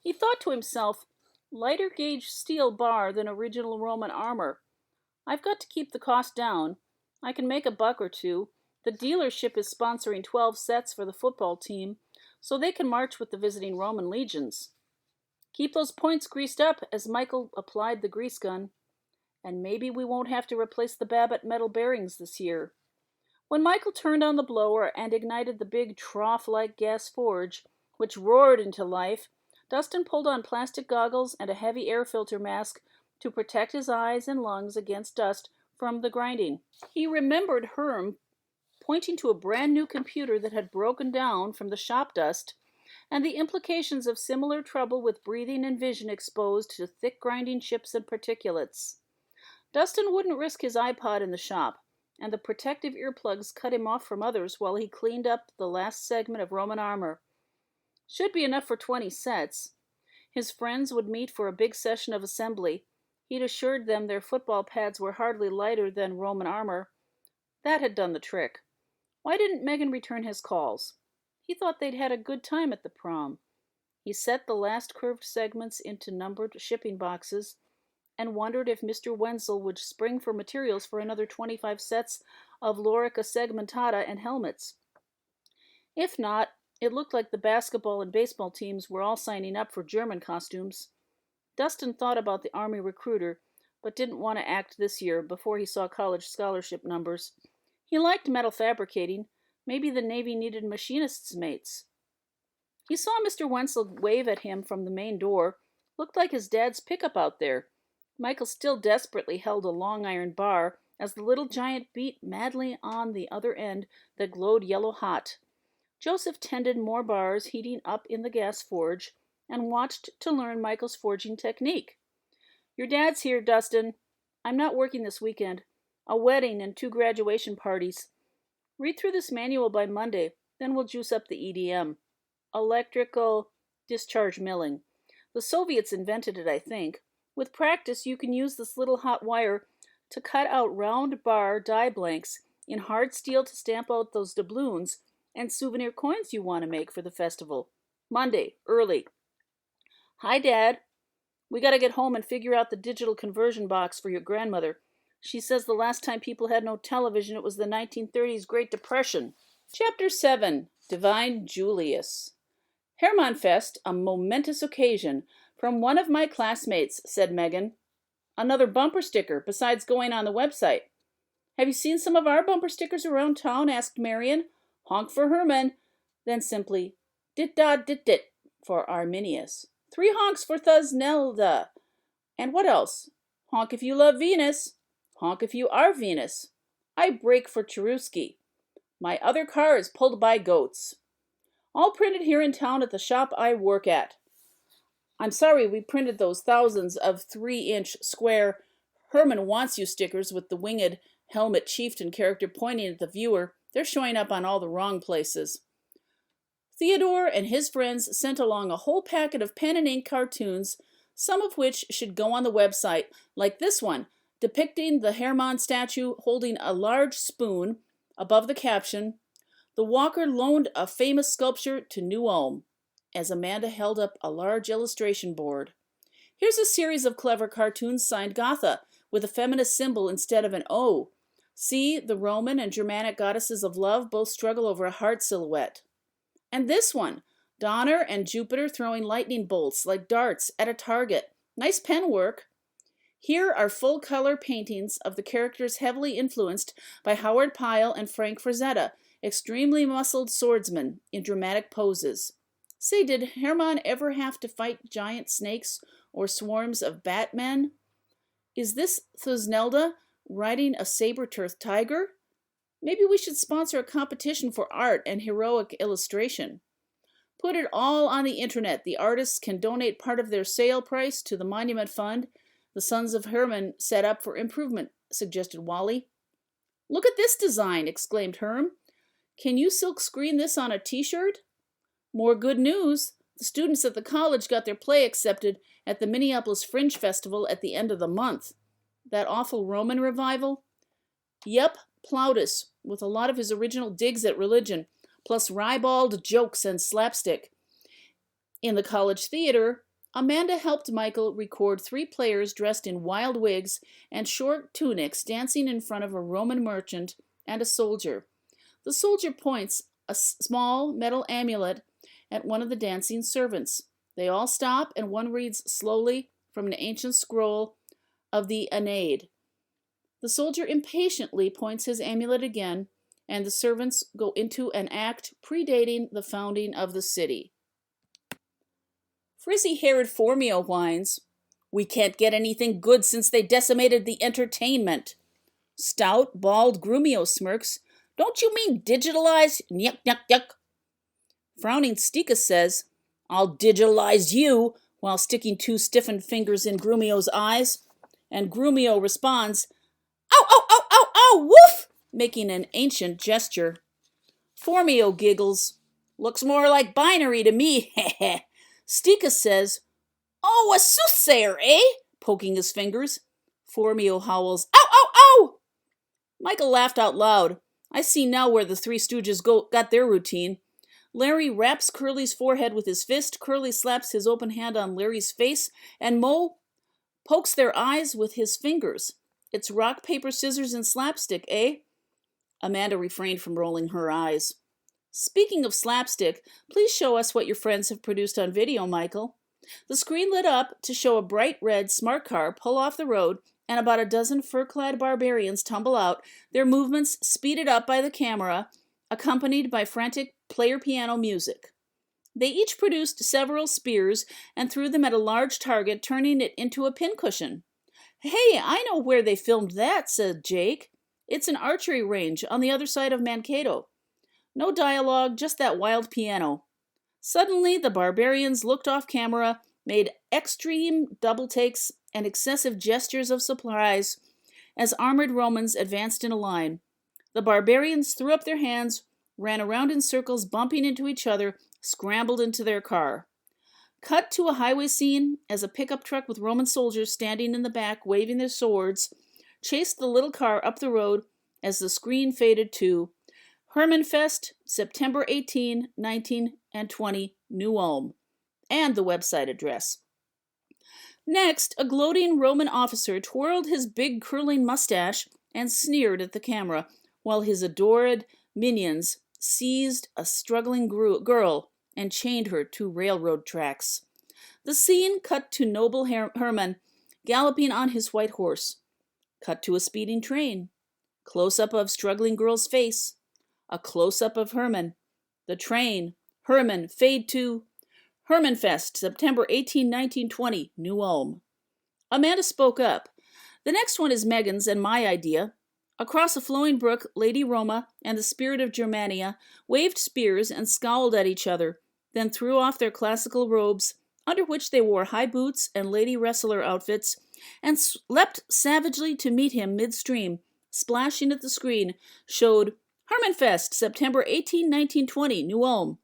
He thought to himself, lighter gauge steel bar than original Roman armor. I've got to keep the cost down. I can make $1 or $2. The dealership is sponsoring 12 sets for the football team, so they can march with the visiting Roman legions. Keep those points greased up as Michael applied the grease gun. And maybe we won't have to replace the Babbitt metal bearings this year. When Michael turned on the blower and ignited the big trough-like gas forge, which roared into life, Dustin pulled on plastic goggles and a heavy air filter mask to protect his eyes and lungs against dust from the grinding. He remembered Herm pointing to a brand new computer that had broken down from the shop dust, and the implications of similar trouble with breathing and vision exposed to thick grinding chips and particulates. Dustin wouldn't risk his iPod in the shop, and the protective earplugs cut him off from others while he cleaned up the last segment of Roman armor. Should be enough for 20 sets. His friends would meet for a big session of assembly. He'd assured them their football pads were hardly lighter than Roman armor. That had done the trick. Why didn't Megan return his calls? He thought they'd had a good time at the prom. He set the last curved segments into numbered shipping boxes and wondered if Mr. Wenzel would spring for materials for another 25 sets of lorica segmentata and helmets. If not, it looked like the basketball and baseball teams were all signing up for German costumes. Dustin thought about the Army recruiter, but didn't want to act this year before he saw college scholarship numbers. He liked metal fabricating. Maybe the Navy needed machinists' mates. He saw Mr. Wenzel wave at him from the main door. Looked like his dad's pickup out there. Michael still desperately held a long iron bar as the little giant beat madly on the other end that glowed yellow hot. Joseph tended more bars heating up in the gas forge and watched to learn Michael's forging technique. Your dad's here, Dustin. I'm not working this weekend. A wedding and 2 graduation parties. Read through this manual by Monday, then we'll juice up the EDM. Electrical discharge milling. The Soviets invented it, I think. With practice, you can use this little hot wire to cut out round bar die blanks in hard steel to stamp out those doubloons and souvenir coins you want to make for the festival. Monday, early. Hi, Dad. We gotta get home and figure out the digital conversion box for your grandmother. She says the last time people had no television, it was the 1930s Great Depression. Chapter 7. Divine Julius. Hermann Fest, a momentous occasion. From one of my classmates, said Megan. Another bumper sticker, besides going on the website. Have you seen some of our bumper stickers around town? Asked Marion. Honk for Hermann. Then simply, dit-da-dit-dit for Arminius. 3 honks for Thuznelda. And what else? Honk if you love Venus. Honk if you are Venus. I brake for Cheruski. My other car is pulled by goats. All printed here in town at the shop I work at. I'm sorry we printed those thousands of 3-inch square Hermann Wants You stickers with the winged helmet chieftain character pointing at the viewer. They're showing up on all the wrong places. Theodore and his friends sent along a whole packet of pen and ink cartoons, some of which should go on the website, like this one, depicting the Hermann statue holding a large spoon above the caption, "The Walker loaned a famous sculpture to New Ulm," as Amanda held up a large illustration board. Here's a series of clever cartoons signed Gotha, with a feminist symbol instead of an O. See, the Roman and Germanic goddesses of love both struggle over a heart silhouette. And this one, Donner and Jupiter throwing lightning bolts like darts at a target. Nice pen work. Here are full-color paintings of the characters heavily influenced by Howard Pyle and Frank Frazetta, extremely muscled swordsmen in dramatic poses. Say, did Hermann ever have to fight giant snakes or swarms of batmen? Is this Thuznelda riding a saber-toothed tiger? Maybe we should sponsor a competition for art and heroic illustration. Put it all on the internet. The artists can donate part of their sale price to the monument fund the Sons of Hermann set up for improvement, suggested Wally. Look at this design, exclaimed Herm. Can you silk screen this on a t-shirt? More good news. The students at the college got their play accepted at the Minneapolis Fringe Festival at the end of the month. That awful Roman revival? Yep, Plautus, with a lot of his original digs at religion, plus ribald jokes and slapstick. In the college theater, Amanda helped Michael record 3 players dressed in wild wigs and short tunics dancing in front of a Roman merchant and a soldier. The soldier points a small metal amulet at one of the dancing servants. They all stop and one reads slowly from an ancient scroll of the Aeneid. The soldier impatiently points his amulet again, and the servants go into an act predating the founding of the city. Frizzy-haired Formio whines, "We can't get anything good since they decimated the entertainment." Stout, bald Grumio smirks, "Don't you mean digitalized? Nyuk, nyuk, nyuk." Frowning Stika says, "I'll digitalize you," while sticking 2 stiffened fingers in Grumio's eyes. And Grumio responds, "Ow, ow, ow, ow, ow, woof!" making an ancient gesture. Formio giggles, "Looks more like binary to me, heh." Stika says, "Oh, a soothsayer, eh?" poking his fingers. Formio howls, "Ow, ow, ow!" Michael laughed out loud. I see now where the 3 Stooges got their routine. Larry raps Curly's forehead with his fist. Curly slaps his open hand on Larry's face, and Mo pokes their eyes with his fingers. It's rock, paper, scissors, and slapstick, eh? Amanda refrained from rolling her eyes. Speaking of slapstick, please show us what your friends have produced on video, Michael. The screen lit up to show a bright red smart car pull off the road and about a dozen fur-clad barbarians tumble out, their movements speeded up by the camera, accompanied by frantic player piano music. They each produced several spears and threw them at a large target, turning it into a pincushion. Hey, I know where they filmed that, said Jake. It's an archery range on the other side of Mankato. No dialogue, just that wild piano. Suddenly, the barbarians looked off camera, made extreme double takes and excessive gestures of surprise as armored Romans advanced in a line. The barbarians threw up their hands, ran around in circles, bumping into each other, scrambled into their car. Cut to a highway scene as a pickup truck with Roman soldiers standing in the back waving their swords chased the little car up the road as the screen faded to Hermann Fest, September 18, 19, and 20, New Ulm, and the website address. Next, a gloating Roman officer twirled his big curling mustache and sneered at the camera, while his adored minions seized a struggling girl and chained her to railroad tracks. The scene cut to noble Hermann galloping on his white horse. Cut to a speeding train. Close-up of struggling girl's face. A close-up of Hermann. The train. Hermann. Fade to Hermann Fest, September 18, 19, 20, New Ulm. Amanda spoke up. The next one is Megan's and my idea. Across a flowing brook, Lady Roma and the spirit of Germania waved spears and scowled at each other, then threw off their classical robes, under which they wore high boots and lady wrestler outfits, and leapt savagely to meet him midstream. Splashing at the screen showed Hermann Fest, September 18, 19, 20, New Ulm.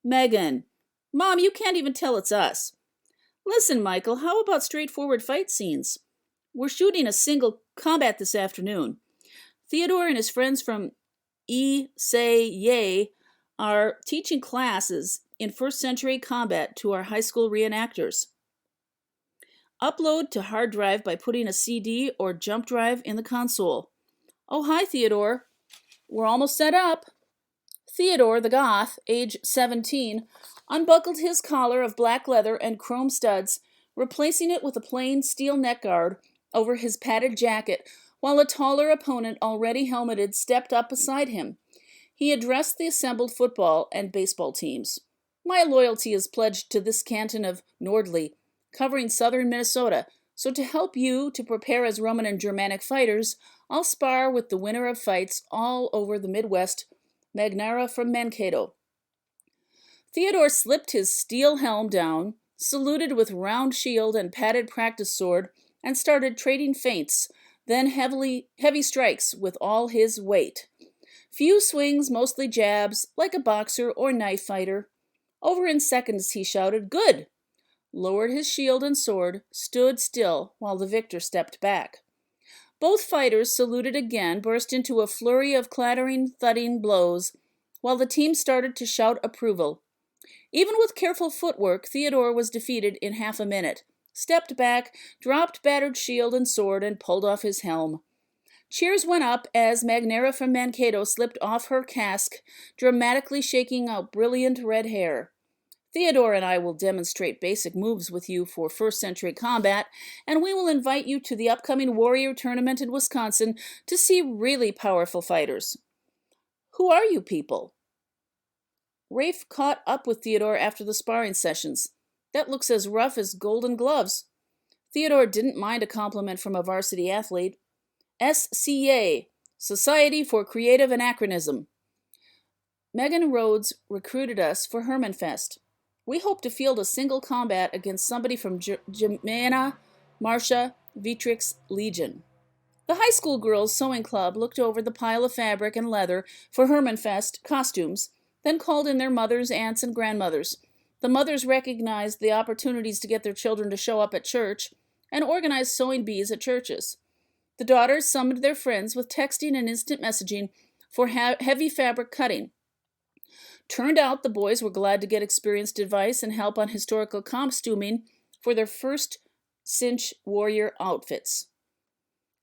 Megan. Mom, you can't even tell it's us. Listen, Michael, how about straightforward fight scenes? We're shooting a single combat this afternoon. Theodore and his friends from Ecks are teaching classes in first century combat to our high school reenactors. Upload to hard drive by putting a CD or jump drive in the console. Oh, hi, Theodore. We're almost set up. Theodore, the goth, age 17, unbuckled his collar of black leather and chrome studs, replacing it with a plain steel neckguard over his padded jacket, while a taller opponent, already helmeted, stepped up beside him. He addressed the assembled football and baseball teams. My loyalty is pledged to this canton of Nordley, covering southern Minnesota, so to help you to prepare as Roman and Germanic fighters, I'll spar with the winner of fights all over the Midwest, Magnara from Mankato. Theodore slipped his steel helm down, saluted with round shield and padded practice sword, and started trading feints, then heavy strikes with all his weight. Few swings, mostly jabs, like a boxer or knife fighter. Over in seconds, he shouted, "Good!" Lowered his shield and sword, stood still while the victor stepped back. Both fighters saluted again, burst into a flurry of clattering, thudding blows, while the team started to shout approval. Even with careful footwork, Theodore was defeated in half a minute, stepped back, dropped battered shield and sword, and pulled off his helm. Cheers went up as Magnara from Mankato slipped off her casque, dramatically shaking out brilliant red hair. Theodore and I will demonstrate basic moves with you for first century combat, and we will invite you to the upcoming Warrior Tournament in Wisconsin to see really powerful fighters. Who are you people? Rafe caught up with Theodore after the sparring sessions. That looks as rough as golden gloves. Theodore didn't mind a compliment from a varsity athlete. SCA, Society for Creative Anachronism. Megan Rhodes recruited us for Hermann Fest. We hope to field a single combat against somebody from Germania, Marcia, Vitrix, Legion. The high school girls' sewing club looked over the pile of fabric and leather for Hermann Fest costumes, then called in their mothers, aunts, and grandmothers. The mothers recognized the opportunities to get their children to show up at church and organized sewing bees at churches. The daughters summoned their friends with texting and instant messaging for heavy fabric cutting. Turned out the boys were glad to get experienced advice and help on historical costuming for their first cinch warrior outfits.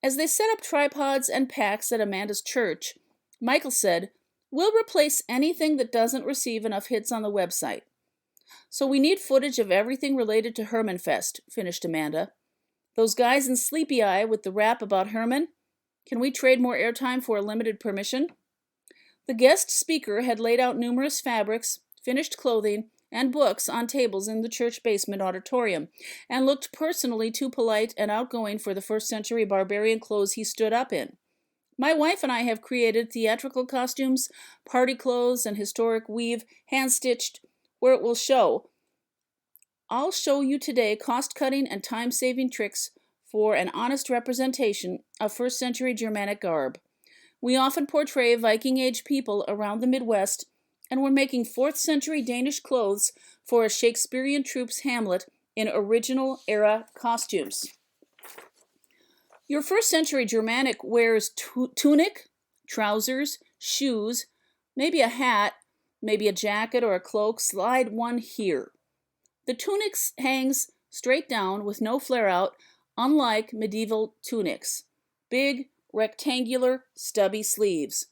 As they set up tripods and packs at Amanda's church, Michael said, "We'll replace anything that doesn't receive enough hits on the website. So we need footage of everything related to Hermann Fest," finished Amanda. "Those guys in Sleepy Eye with the rap about Hermann? Can we trade more airtime for a limited permission?" The guest speaker had laid out numerous fabrics, finished clothing, and books on tables in the church basement auditorium, and looked personally too polite and outgoing for the first-century barbarian clothes he stood up in. "My wife and I have created theatrical costumes, party clothes, and historic weave, hand-stitched, where it will show. I'll show you today cost-cutting and time-saving tricks for an honest representation of first-century Germanic garb. We often portray Viking-age people around the Midwest, and we're making 4th-century Danish clothes for a Shakespearean troupe's Hamlet in original-era costumes. Your first-century Germanic wears tunic, trousers, shoes, maybe a hat, maybe a jacket or a cloak. Slide one here. The tunic hangs straight down with no flare-out, unlike medieval tunics. Big, rectangular, stubby sleeves.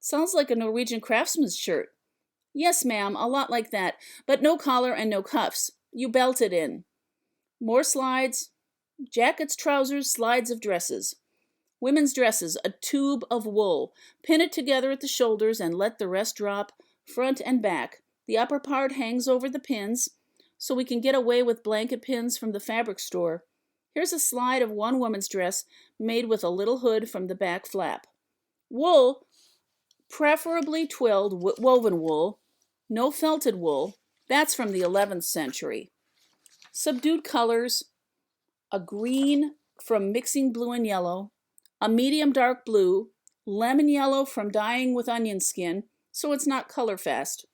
Sounds like a Norwegian craftsman's shirt." "Yes, ma'am, a lot like that, but no collar and no cuffs. You belt it in." More slides. Jackets, trousers, slides of dresses. Women's dresses, a tube of wool. Pin it together at the shoulders and let the rest drop, front and back. The upper part hangs over the pins, so we can get away with blanket pins from the fabric store. Here's a slide of one woman's dress made with a little hood from the back flap. Wool, preferably twilled woven wool, no felted wool. That's from the 11th century. Subdued colors, a green from mixing blue and yellow, a medium dark blue, lemon yellow from dyeing with onion skin, so it's not color fast.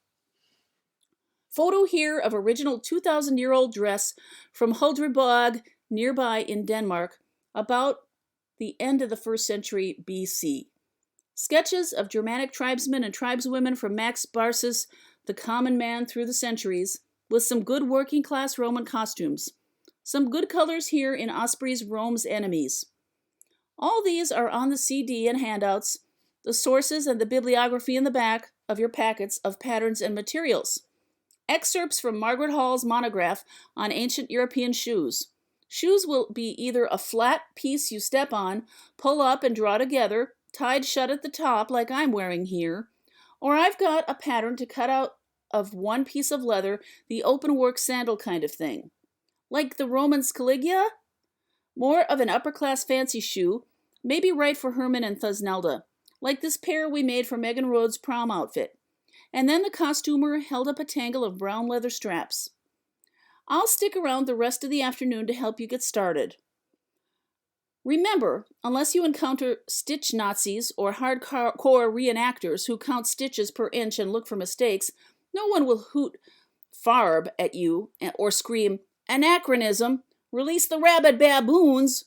Photo here of original 2,000-year-old dress from Huldrebog nearby in Denmark, about the end of the 1st century BC. Sketches of Germanic tribesmen and tribeswomen from Max Barsis, The Common Man Through the Centuries, with some good working-class Roman costumes. Some good colors here in Osprey's Rome's Enemies. All these are on the CD and handouts, the sources and the bibliography in the back of your packets of patterns and materials. Excerpts from Margaret Hall's monograph on ancient European shoes. Shoes will be either a flat piece you step on, pull up and draw together, tied shut at the top like I'm wearing here, or I've got a pattern to cut out of one piece of leather, the open work sandal kind of thing. Like the Roman Scaligia? More of an upper-class fancy shoe, maybe right for Hermann and Thusnelda, like this pair we made for Megan Rhodes' prom outfit. And then the costumer held up a tangle of brown leather straps. I'll stick around the rest of the afternoon to help you get started. Remember, unless you encounter stitch Nazis or hardcore reenactors who count stitches per inch and look for mistakes, no one will hoot farb at you or scream, "Anachronism! Release the rabid baboons!"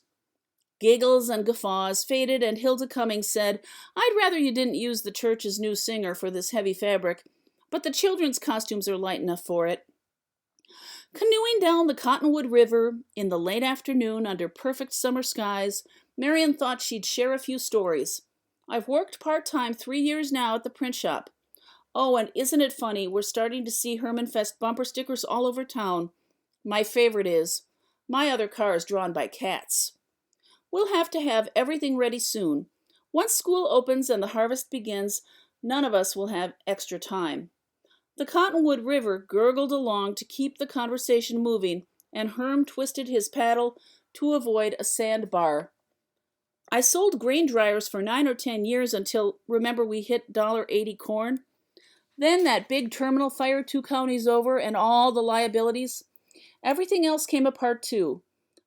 Giggles and guffaws faded, and Hilda Cummings said, "I'd rather you didn't use the church's new singer for this heavy fabric, but the children's costumes are light enough for it." Canoeing down the Cottonwood River in the late afternoon under perfect summer skies, Marion thought she'd share a few stories. "I've worked part-time 3 years now at the print shop. Oh, and isn't it funny, we're starting to see Hermann Fest bumper stickers all over town. My favorite is, 'My other car is drawn by cats.' We'll have to have everything ready soon. Once school opens and the harvest begins, none of us will have extra time." The Cottonwood River gurgled along to keep the conversation moving, and Herm twisted his paddle to avoid a sandbar. "I sold grain dryers for 9 or 10 years until, remember, we hit $1.80 corn? Then that big terminal fire 2 counties over and all the liabilities. Everything else came apart too.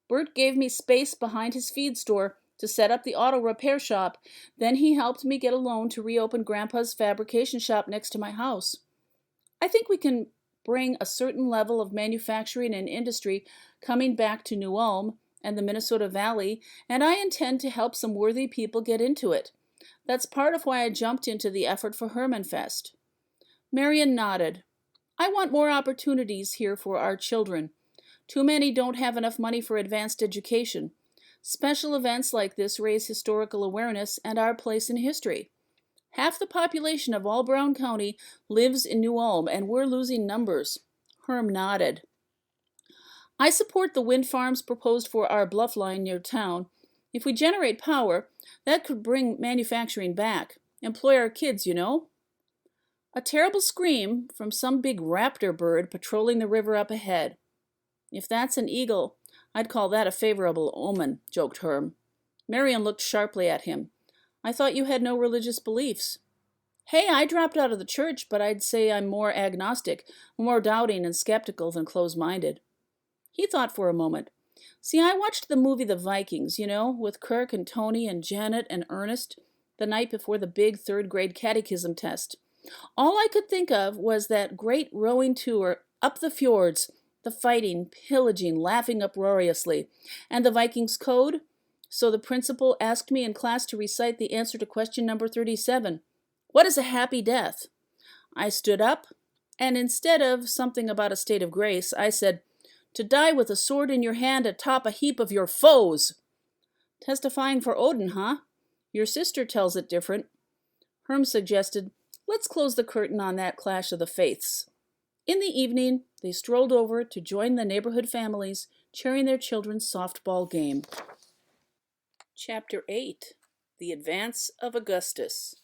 Bert gave me space behind his feed store to set up the auto repair shop. Then he helped me get a loan to reopen Grandpa's fabrication shop next to my house. I think we can bring a certain level of manufacturing and industry coming back to New Ulm and the Minnesota Valley, and I intend to help some worthy people get into it. That's part of why I jumped into the effort for Hermann Fest. Marion nodded. I want more opportunities here for our children. Too many don't have enough money for advanced education. Special events like this raise historical awareness and our place in history. Half the population of all Brown County lives in New Ulm, and we're losing numbers. Herm nodded. I support the wind farms proposed for our bluff line near town. If we generate power, that could bring manufacturing back. Employ our kids, you know. A terrible scream from some big raptor bird patrolling the river up ahead. If that's an eagle, I'd call that a favorable omen, joked Herm. Marion looked sharply at him. I thought you had no religious beliefs. Hey, I dropped out of the church, but I'd say I'm more agnostic, more doubting and skeptical than close-minded. He thought for a moment. See, I watched the movie The Vikings, you know, with Kirk and Tony and Janet and Ernest, the night before the big third-grade catechism test. All I could think of was that great rowing tour up the fjords, the fighting, pillaging, laughing uproariously, and the Vikings' code. So the principal asked me in class to recite the answer to question number 37. What is a happy death? I stood up, and instead of something about a state of grace, I said, to die with a sword in your hand atop a heap of your foes. Testifying for Odin, huh? Your sister tells it different. Herm suggested, let's close the curtain on that clash of the faiths. In the evening, they strolled over to join the neighborhood families cheering their children's softball game. Chapter 8. The Advance of Augustus.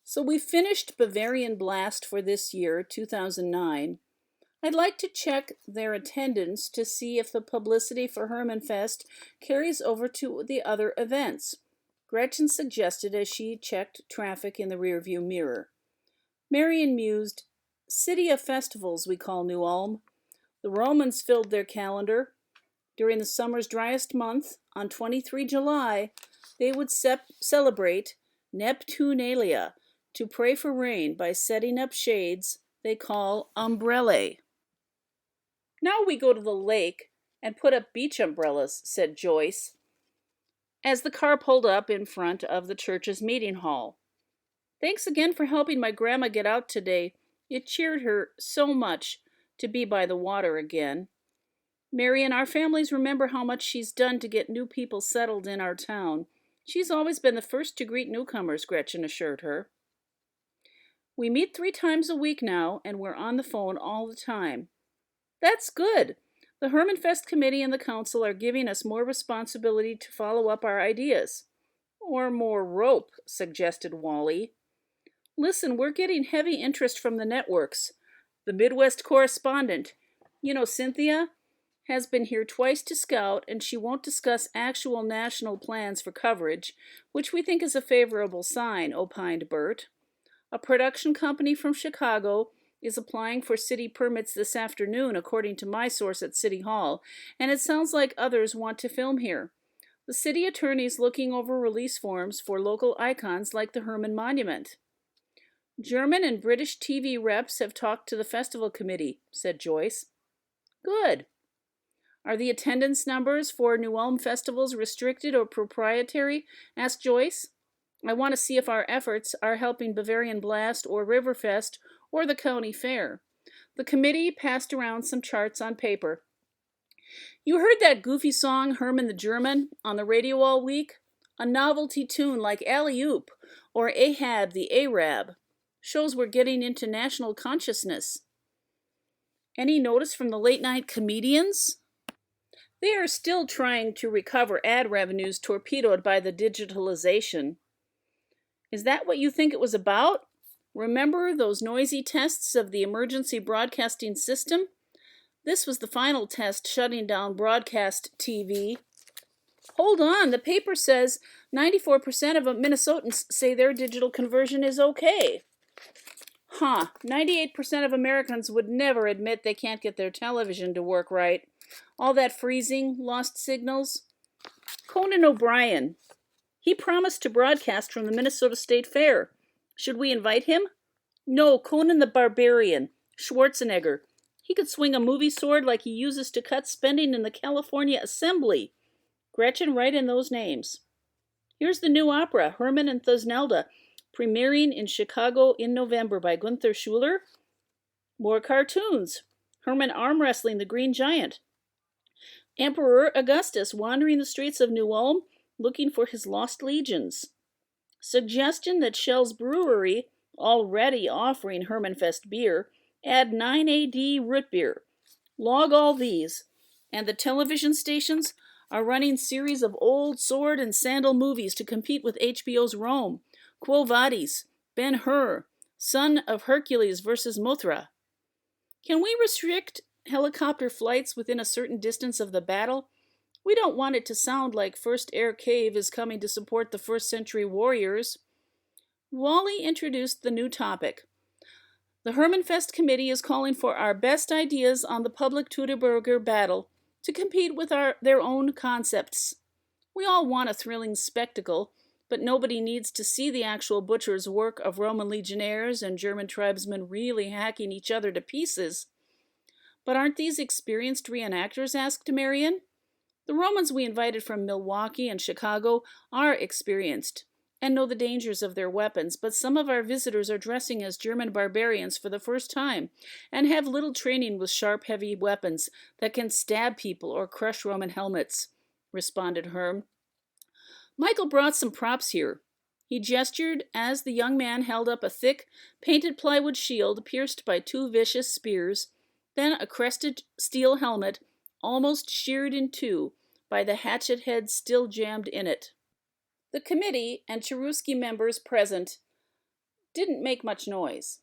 So we finished Bavarian Blast for this year, 2009. I'd like to check their attendance to see if the publicity for Hermannfest carries over to the other events. Gretchen suggested as she checked traffic in the rearview mirror. Marion mused, City of festivals we call New Ulm. The Romans filled their calendar. During the summer's driest month, on 23 July, they would celebrate Neptunalia, to pray for rain by setting up shades they call umbrellae. Now we go to the lake and put up beach umbrellas, said Joyce, as the car pulled up in front of the church's meeting hall. Thanks again for helping my grandma get out today. It cheered her so much to be by the water again. Mary and our families remember how much she's done to get new people settled in our town. She's always been the first to greet newcomers, Gretchen assured her. We meet 3 times a week now, and we're on the phone all the time. That's good. The Hermannfest Committee and the Council are giving us more responsibility to follow up our ideas. Or more rope, suggested Wally. Listen, we're getting heavy interest from the networks. The Midwest correspondent, you know Cynthia, has been here twice to scout, and she won't discuss actual national plans for coverage, which we think is a favorable sign, opined Bert. A production company from Chicago is applying for city permits this afternoon, according to my source at City Hall, and it sounds like others want to film here. The city attorney's looking over release forms for local icons like the Hermann Monument. German and British TV reps have talked to the festival committee, said Joyce. Good. Are the attendance numbers for New Ulm festivals restricted or proprietary? Asked Joyce. I want to see if our efforts are helping Bavarian Blast or Riverfest or the county fair. The committee passed around some charts on paper. You heard that goofy song, Hermann the German, on the radio all week? A novelty tune like Alley-Oop or Ahab the Arab. Shows we're getting into national consciousness. Any notice from the late-night comedians? They are still trying to recover ad revenues torpedoed by the digitalization. Is that what you think it was about? Remember those noisy tests of the emergency broadcasting system? This was the final test shutting down broadcast TV. Hold on, the paper says 94% of Minnesotans say their digital conversion is okay. 98% of Americans would never admit they can't get their television to work right. All that freezing, lost signals. Conan O'Brien. He promised to broadcast from the Minnesota State Fair. Should we invite him? No, Conan the Barbarian. Schwarzenegger. He could swing a movie sword like he uses to cut spending in the California Assembly. Gretchen, write in those names. Here's the new opera, Hermann and Thusnelda, premiering in Chicago in November by Gunther Schuller. More cartoons. Hermann arm wrestling the Green Giant. Emperor Augustus wandering the streets of New Ulm looking for his lost legions. Suggestion that Shell's Brewery, already offering Hermannfest beer, add 9 AD root beer. Log all these, and the television stations are running series of old sword and sandal movies to compete with HBO's Rome, Quo Vadis, Ben-Hur, Son of Hercules versus Mothra. Can we restrict helicopter flights within a certain distance of the battle? We don't want it to sound like First Air Cave is coming to support the first century warriors. Wally introduced the new topic. The Hermannfest Committee is calling for our best ideas on the public Teutoburger battle to compete with their own concepts. We all want a thrilling spectacle, but nobody needs to see the actual butcher's work of Roman legionnaires and German tribesmen really hacking each other to pieces. But aren't these experienced reenactors? Asked Marion. The Romans we invited from Milwaukee and Chicago are experienced and know the dangers of their weapons, but some of our visitors are dressing as German barbarians for the first time and have little training with sharp, heavy weapons that can stab people or crush Roman helmets, responded Herm. Michael brought some props here. He gestured as the young man held up a thick, painted plywood shield pierced by 2 vicious spears, then a crested steel helmet almost sheared in 2 by the hatchet head still jammed in it. The committee and Cherusky members present didn't make much noise.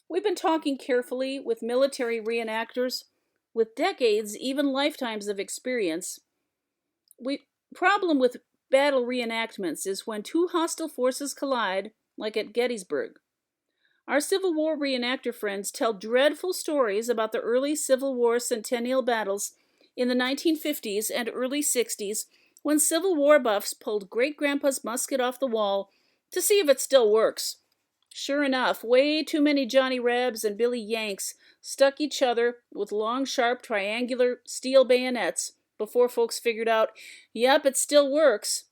We've been talking carefully with military reenactors with decades, even lifetimes of experience. Problem with battle reenactments is when 2 hostile forces collide, like at Gettysburg. Our Civil War reenactor friends tell dreadful stories about the early Civil War centennial battles in the 1950s and early 60s when Civil War buffs pulled Great-Grandpa's musket off the wall to see if it still works. Sure enough, way too many Johnny Rebs and Billy Yanks stuck each other with long, sharp, triangular steel bayonets before folks figured out, yep, it still works.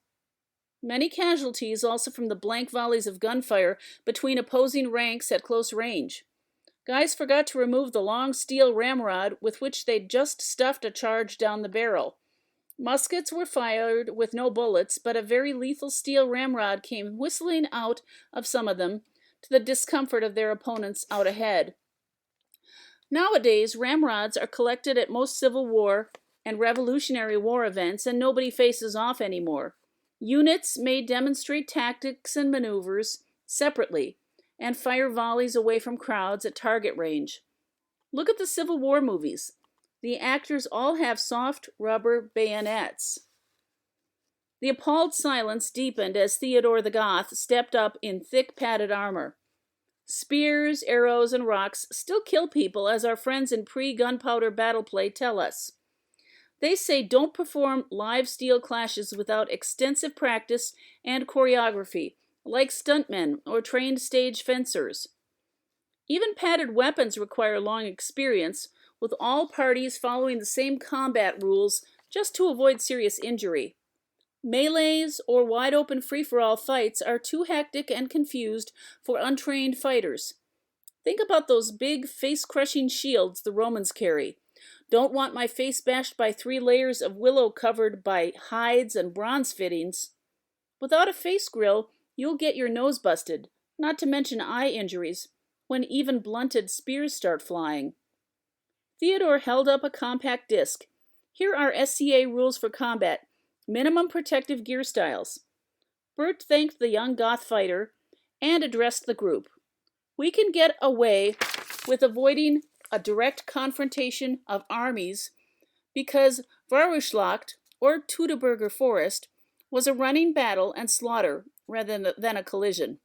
Many casualties also from the blank volleys of gunfire between opposing ranks at close range. Guys forgot to remove the long steel ramrod with which they'd just stuffed a charge down the barrel. Muskets were fired with no bullets, but a very lethal steel ramrod came whistling out of some of them, to the discomfort of their opponents out ahead. Nowadays, ramrods are collected at most Civil War and Revolutionary War events, and nobody faces off anymore. Units may demonstrate tactics and maneuvers separately, and fire volleys away from crowds at target range. Look at the Civil War movies. The actors all have soft rubber bayonets. The appalled silence deepened as Theodore the Goth stepped up in thick padded armor. Spears, arrows, and rocks still kill people, as our friends in pre-gunpowder battle play tell us. They say don't perform live steel clashes without extensive practice and choreography, like stuntmen or trained stage fencers. Even padded weapons require long experience, with all parties following the same combat rules just to avoid serious injury. Melees or wide-open free-for-all fights are too hectic and confused for untrained fighters. Think about those big, face-crushing shields the Romans carry. Don't want my face bashed by 3 layers of willow covered by hides and bronze fittings. Without a face grill, you'll get your nose busted, not to mention eye injuries, when even blunted spears start flying. Theodore held up a compact disc. Here are SCA rules for combat, minimum protective gear styles. Bert thanked the young Goth fighter and addressed the group. We can get away with avoiding a direct confrontation of armies because Varusschlacht, or Teutoburger Forest, was a running battle and slaughter rather than a collision.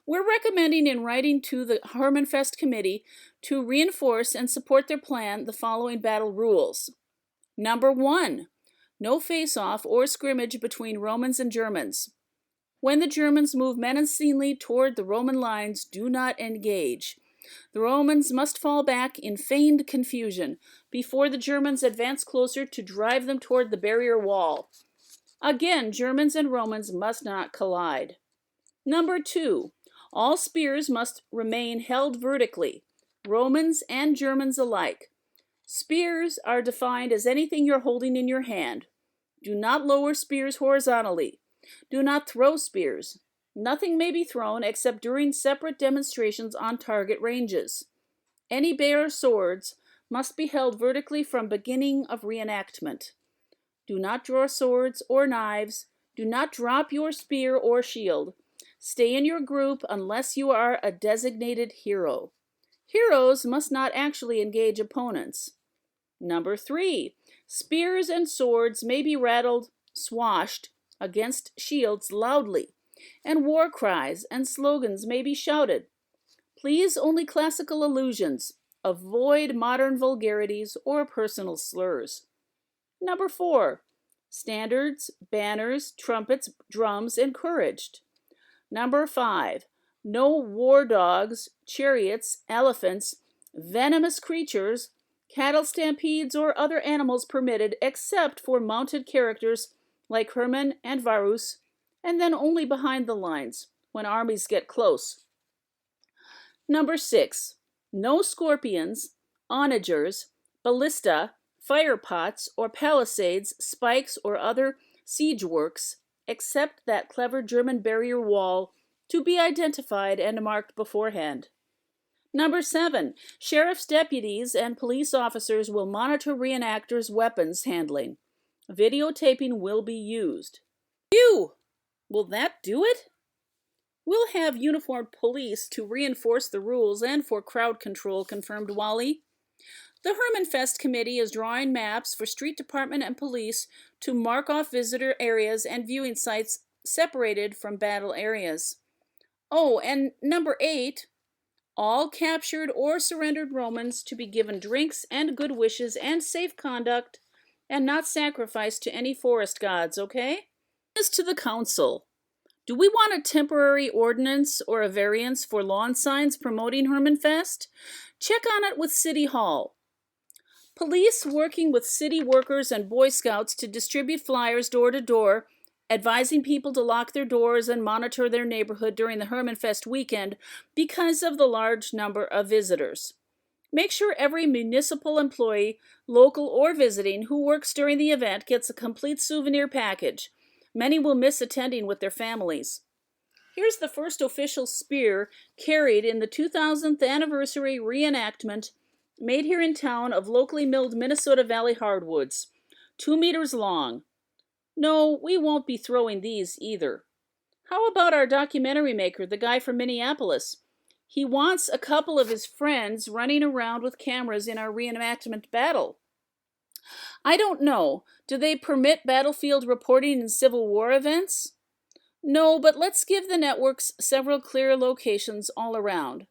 We're recommending in writing to the Hermannfest Committee to reinforce and support their plan the following battle rules. Number 1, no face-off or scrimmage between Romans and Germans. When the Germans move menacingly toward the Roman lines, do not engage. The Romans must fall back in feigned confusion before the Germans advance closer to drive them toward the barrier wall. Again, Germans and Romans must not collide. Number 2. All spears must remain held vertically, Romans and Germans alike. Spears are defined as anything you're holding in your hand. Do not lower spears horizontally. Do not throw spears. Nothing may be thrown except during separate demonstrations on target ranges. Any bare swords must be held vertically from beginning of reenactment. Do not draw swords or knives. Do not drop your spear or shield. Stay in your group unless you are a designated hero. Heroes must not actually engage opponents. Number 3. Spears and swords may be rattled, swashed, against shields loudly, and war cries and slogans may be shouted. Please only classical allusions. Avoid modern vulgarities or personal slurs. Number 4. Standards, banners, trumpets, drums encouraged. Number 5. No war dogs, chariots, elephants, venomous creatures, cattle stampedes, or other animals permitted except for mounted characters like Hermann and Varus, and then only behind the lines when armies get close. Number 6. No scorpions, onagers, ballista, fire pots, or palisades, spikes, or other siege works, except that clever German barrier wall to be identified and marked beforehand. Number 7. Sheriff's deputies and police officers will monitor reenactors' weapons handling. Videotaping will be used. Phew! Will that do it? We'll have uniformed police to reinforce the rules and for crowd control, confirmed Wally. The Hermann Fest Committee is drawing maps for street department and police to mark off visitor areas and viewing sites separated from battle areas. Oh, and number 8. All captured or surrendered Romans to be given drinks and good wishes and safe conduct and not sacrificed to any forest gods, okay? As to the council, do we want a temporary ordinance or a variance for lawn signs promoting Hermann Fest? Check on it with City Hall. Police working with city workers and Boy Scouts to distribute flyers door to door, advising people to lock their doors and monitor their neighborhood during the Hermann Fest weekend because of the large number of visitors. Make sure every municipal employee, local or visiting, who works during the event gets a complete souvenir package. Many will miss attending with their families. Here's the first official spear carried in the 2000th anniversary reenactment made here in town of locally milled Minnesota Valley hardwoods, 2 meters long. No, we won't be throwing these either. How about our documentary maker, the guy from Minneapolis? He wants a couple of his friends running around with cameras in our reenactment battle. I don't know. Do they permit battlefield reporting in Civil War events? No, but let's give the networks several clear locations all around.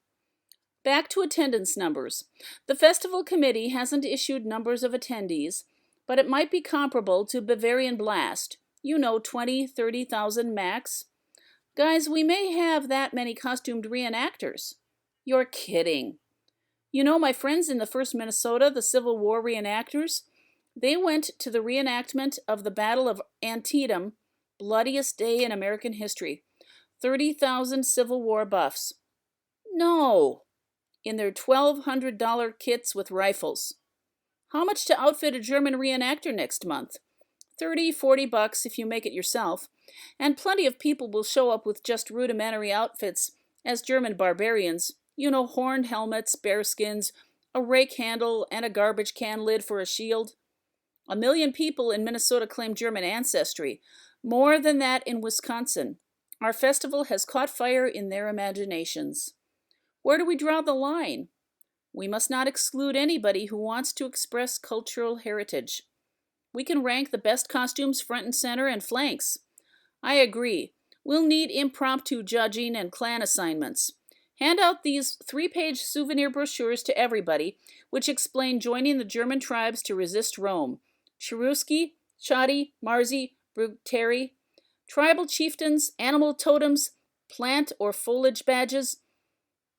Back to attendance numbers. The festival committee hasn't issued numbers of attendees, but it might be comparable to Bavarian Blast. 20-30,000 max. Guys, we may have that many costumed reenactors. You're kidding. My friends in the 1st Minnesota, the Civil War reenactors, they went to the reenactment of the Battle of Antietam, bloodiest day in American history. 30,000 Civil War buffs. No, in their $1,200 kits with rifles. How much to outfit a German reenactor next month? $30-40 if you make it yourself, and plenty of people will show up with just rudimentary outfits as German barbarians. Horned helmets, bearskins, a rake handle, and a garbage can lid for a shield. 1 million people in Minnesota claim German ancestry, more than that in Wisconsin. Our festival has caught fire in their imaginations. Where do we draw the line? We must not exclude anybody who wants to express cultural heritage. We can rank the best costumes front and center and flanks. I agree. We'll need impromptu judging and clan assignments. Hand out these 3-page souvenir brochures to everybody, which explain joining the German tribes to resist Rome. Cherusci, Chatti, Marzi, Bruteri, tribal chieftains, animal totems, plant or foliage badges,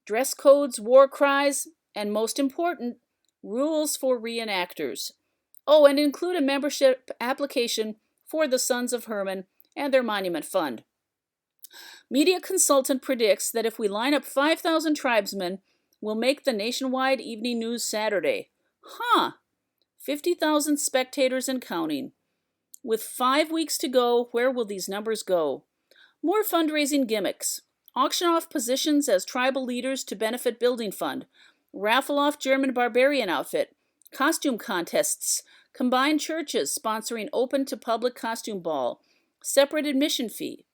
dress codes, war cries, and most important, rules for reenactors. Oh, and include a membership application for the Sons of Hermann and their monument fund. Media consultant predicts that if we line up 5,000 tribesmen, we'll make the nationwide evening news Saturday. Huh. 50,000 spectators and counting. With 5 weeks to go, where will these numbers go? More fundraising gimmicks. Auction off positions as tribal leaders to benefit building fund. Raffle off German barbarian outfit. Costume contests. Combined churches sponsoring open to public costume ball. Separate admission fee.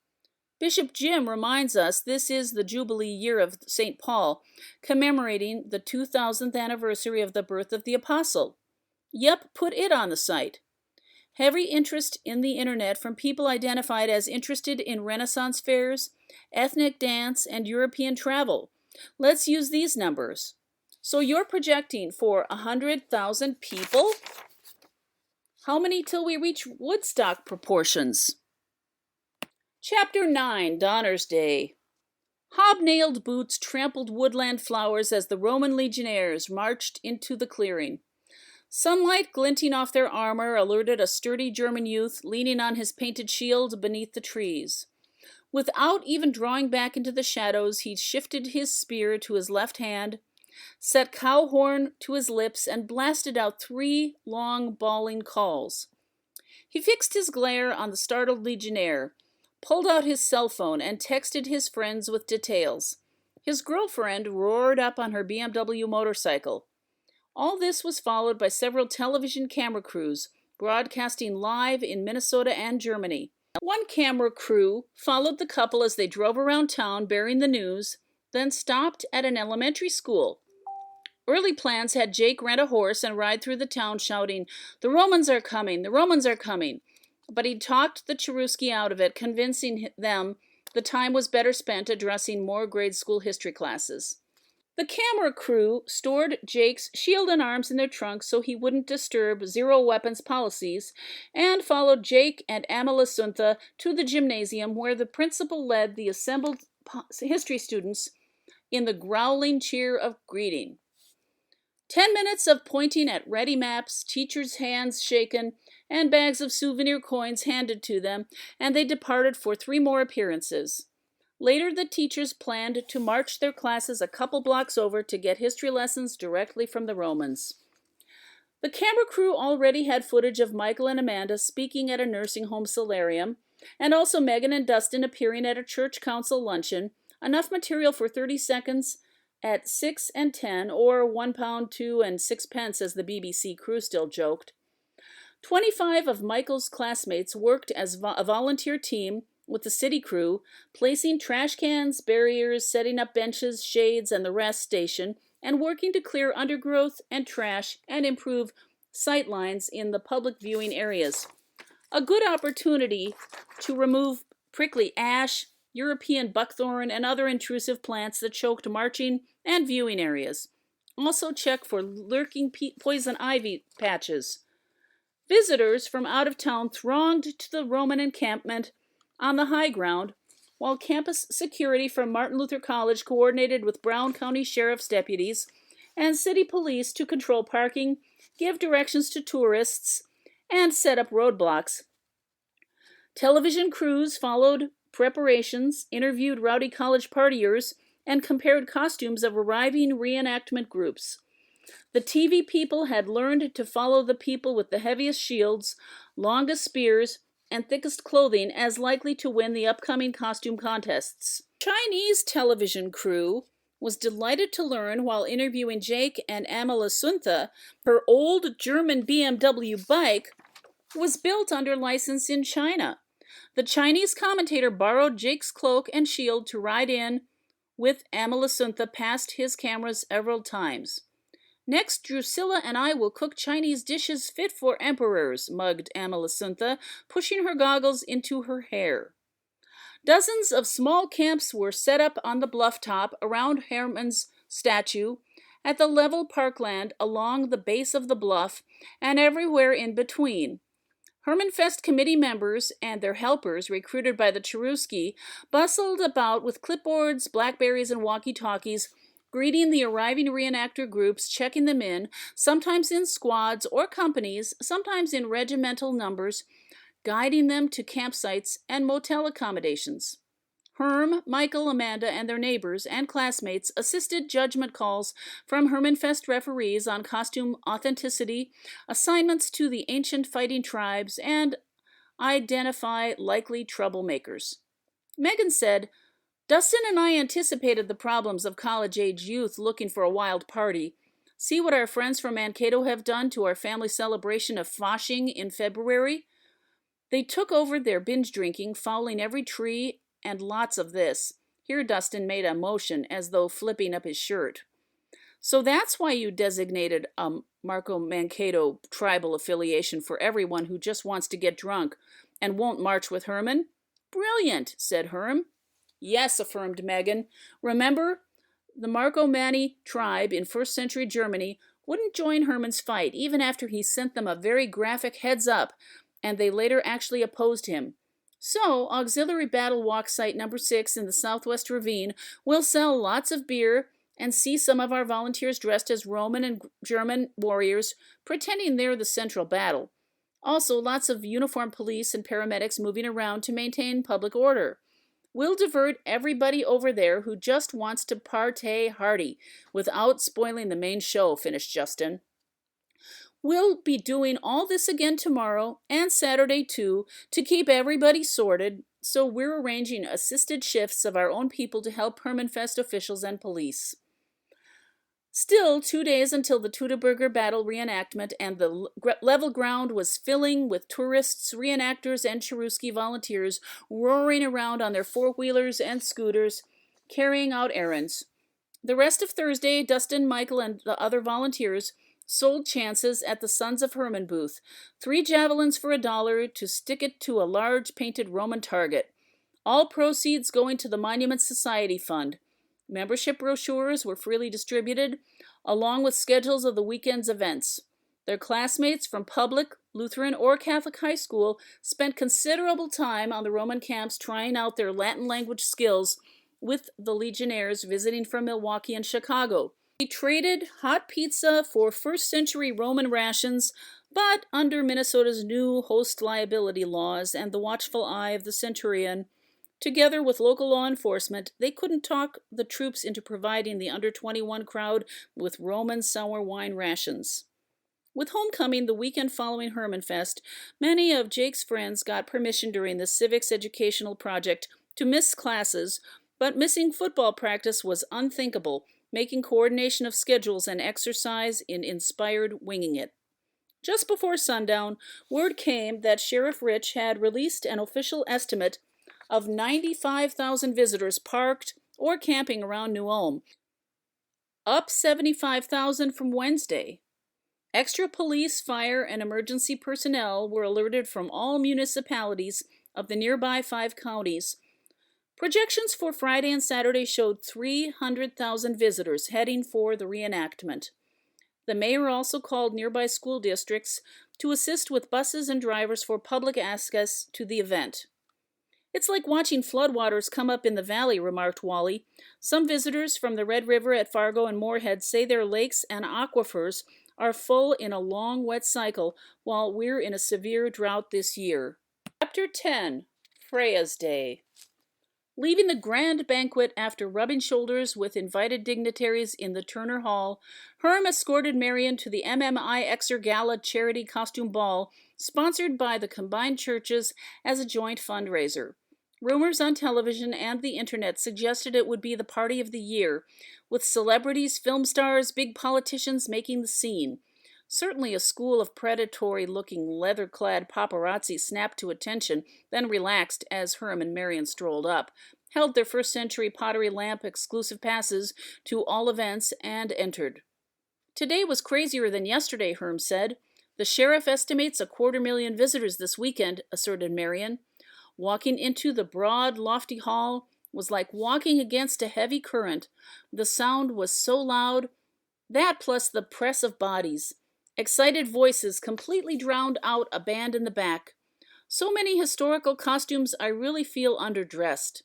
Bishop Jim reminds us this is the Jubilee year of St. Paul, commemorating the 2000th anniversary of the birth of the Apostle. Yep, put it on the site. Heavy interest in the internet from people identified as interested in Renaissance fairs, ethnic dance, and European travel. Let's use these numbers. So you're projecting for 100,000 people? How many till we reach Woodstock proportions? Chapter 9, Donner's Day. Hobnailed boots trampled woodland flowers as the Roman legionnaires marched into the clearing. Sunlight glinting off their armor alerted a sturdy German youth leaning on his painted shield beneath the trees. Without even drawing back into the shadows, he shifted his spear to his left hand, set cow horn to his lips, and blasted out 3 long, bawling calls. He fixed his glare on the startled legionnaire, pulled out his cell phone, and texted his friends with details. His girlfriend roared up on her BMW motorcycle. All this was followed by several television camera crews, broadcasting live in Minnesota and Germany. One camera crew followed the couple as they drove around town bearing the news, then stopped at an elementary school. Early plans had Jake rent a horse and ride through the town shouting, "The Romans are coming! The Romans are coming!" But he talked the Cherusci out of it, convincing them the time was better spent addressing more grade school history classes. The camera crew stored Jake's shield and arms in their trunks so he wouldn't disturb zero weapons policies, and followed Jake and Amalasuntha to the gymnasium where the principal led the assembled history students in the growling cheer of greeting. 10 minutes of pointing at ready maps, teachers' hands shaken, and bags of souvenir coins handed to them, and they departed for 3 more appearances. Later, the teachers planned to march their classes a couple blocks over to get history lessons directly from the Romans. The camera crew already had footage of Michael and Amanda speaking at a nursing home solarium, and also Megan and Dustin appearing at a church council luncheon, enough material for 30 seconds at 6 and 10, or £1, 2 and 6 pence, as the BBC crew still joked. 25 of Michael's classmates worked as a volunteer team with the city crew, placing trash cans, barriers, setting up benches, shades, and the rest station, and working to clear undergrowth and trash and improve sight lines in the public viewing areas. A good opportunity to remove prickly ash, European buckthorn, and other intrusive plants that choked marching and viewing areas. Also check for lurking poison ivy patches. Visitors from out of town thronged to the Roman encampment on the high ground, while campus security from Martin Luther College coordinated with Brown County Sheriff's deputies and city police to control parking, give directions to tourists, and set up roadblocks. Television crews followed preparations, interviewed rowdy college partiers, and compared costumes of arriving reenactment groups. The TV people had learned to follow the people with the heaviest shields, longest spears, and thickest clothing as likely to win the upcoming costume contests. Chinese television crew was delighted to learn while interviewing Jake and Amalasuntha her old German BMW bike was built under license in China. The Chinese commentator borrowed Jake's cloak and shield to ride in with Amalasuntha past his cameras several times. "Next, Drusilla and I will cook Chinese dishes fit for emperors," mugged Amalasuntha, pushing her goggles into her hair. Dozens of small camps were set up on the bluff top around Hermann's statue, at the level parkland along the base of the bluff, and everywhere in between. Hermann Fest committee members and their helpers, recruited by the Cherusci, bustled about with clipboards, blackberries, and walkie-talkies, greeting the arriving reenactor groups, checking them in, sometimes in squads or companies, sometimes in regimental numbers, guiding them to campsites and motel accommodations. Herm, Michael, Amanda, and their neighbors and classmates assisted judgment calls from Hermannfest referees on costume authenticity, assignments to the ancient fighting tribes, and identify likely troublemakers. Megan said, Dustin and I anticipated the problems of college-age youth looking for a wild party. See what our friends from Mankato have done to our family celebration of Foshing in February? They took over their binge drinking, fouling every tree, and lots of this. Here Dustin made a motion as though flipping up his shirt. So that's why you designated a Marco Mankato tribal affiliation for everyone who just wants to get drunk and won't march with Hermann? Brilliant, said Herm. Yes, affirmed Megan. Remember, the Marcomanni tribe in 1st century Germany wouldn't join Hermann's fight even after he sent them a very graphic heads up, and they later actually opposed him. So, Auxiliary Battle Walk Site number 6 in the Southwest Ravine will sell lots of beer and see some of our volunteers dressed as Roman and German warriors pretending they're the central battle. Also, lots of uniformed police and paramedics moving around to maintain public order. We'll divert everybody over there who just wants to partay hearty without spoiling the main show, finished Justin. We'll be doing all this again tomorrow and Saturday too to keep everybody sorted, so we're arranging assisted shifts of our own people to help Hermannfest officials and police. Still, 2 days until the Teutoburger battle reenactment, and the level ground was filling with tourists, reenactors, and Cherusci volunteers roaring around on their four-wheelers and scooters, carrying out errands. The rest of Thursday, Dustin, Michael, and the other volunteers sold chances at the Sons of Hermann booth, 3 javelins for $1 to stick it to a large painted Roman target. All proceeds going to the Monument Society Fund. Membership brochures were freely distributed, along with schedules of the weekend's events. Their classmates from public, Lutheran, or Catholic high school spent considerable time on the Roman camps trying out their Latin language skills with the legionnaires visiting from Milwaukee and Chicago. He traded hot pizza for 1st century Roman rations, but under Minnesota's new host liability laws and the watchful eye of the centurion, together with local law enforcement, they couldn't talk the troops into providing the under-21 crowd with Roman sour wine rations. With homecoming the weekend following Hermannfest, many of Jake's friends got permission during the civics educational project to miss classes, but missing football practice was unthinkable, making coordination of schedules and exercise in inspired winging it. Just before sundown, word came that Sheriff Rich had released an official estimate of 95,000 visitors parked or camping around New Ulm, up 75,000 from Wednesday. Extra police, fire, and emergency personnel were alerted from all municipalities of the nearby 5 counties. Projections for Friday and Saturday showed 300,000 visitors heading for the reenactment. The mayor also called nearby school districts to assist with buses and drivers for public access to the event. It's like watching floodwaters come up in the valley, remarked Wally. Some visitors from the Red River at Fargo and Moorhead say their lakes and aquifers are full in a long wet cycle, while we're in a severe drought this year. Chapter 10. Freya's Day. Leaving the grand banquet after rubbing shoulders with invited dignitaries in the Turner Hall, Herm escorted Marion to the MMIX Gala Charity Costume Ball, sponsored by the combined churches as a joint fundraiser. Rumors on television and the internet suggested it would be the party of the year, with celebrities, film stars, big politicians making the scene. Certainly a school of predatory-looking, leather-clad paparazzi snapped to attention, then relaxed as Herm and Marion strolled up, held their 1st century pottery lamp exclusive passes to all events, and entered. Today was crazier than yesterday, Herm said. The sheriff estimates 250,000 visitors this weekend, asserted Marion. Walking into the broad, lofty hall was like walking against a heavy current. The sound was so loud, that plus the press of bodies. Excited voices completely drowned out a band in the back. So many historical costumes, I really feel underdressed.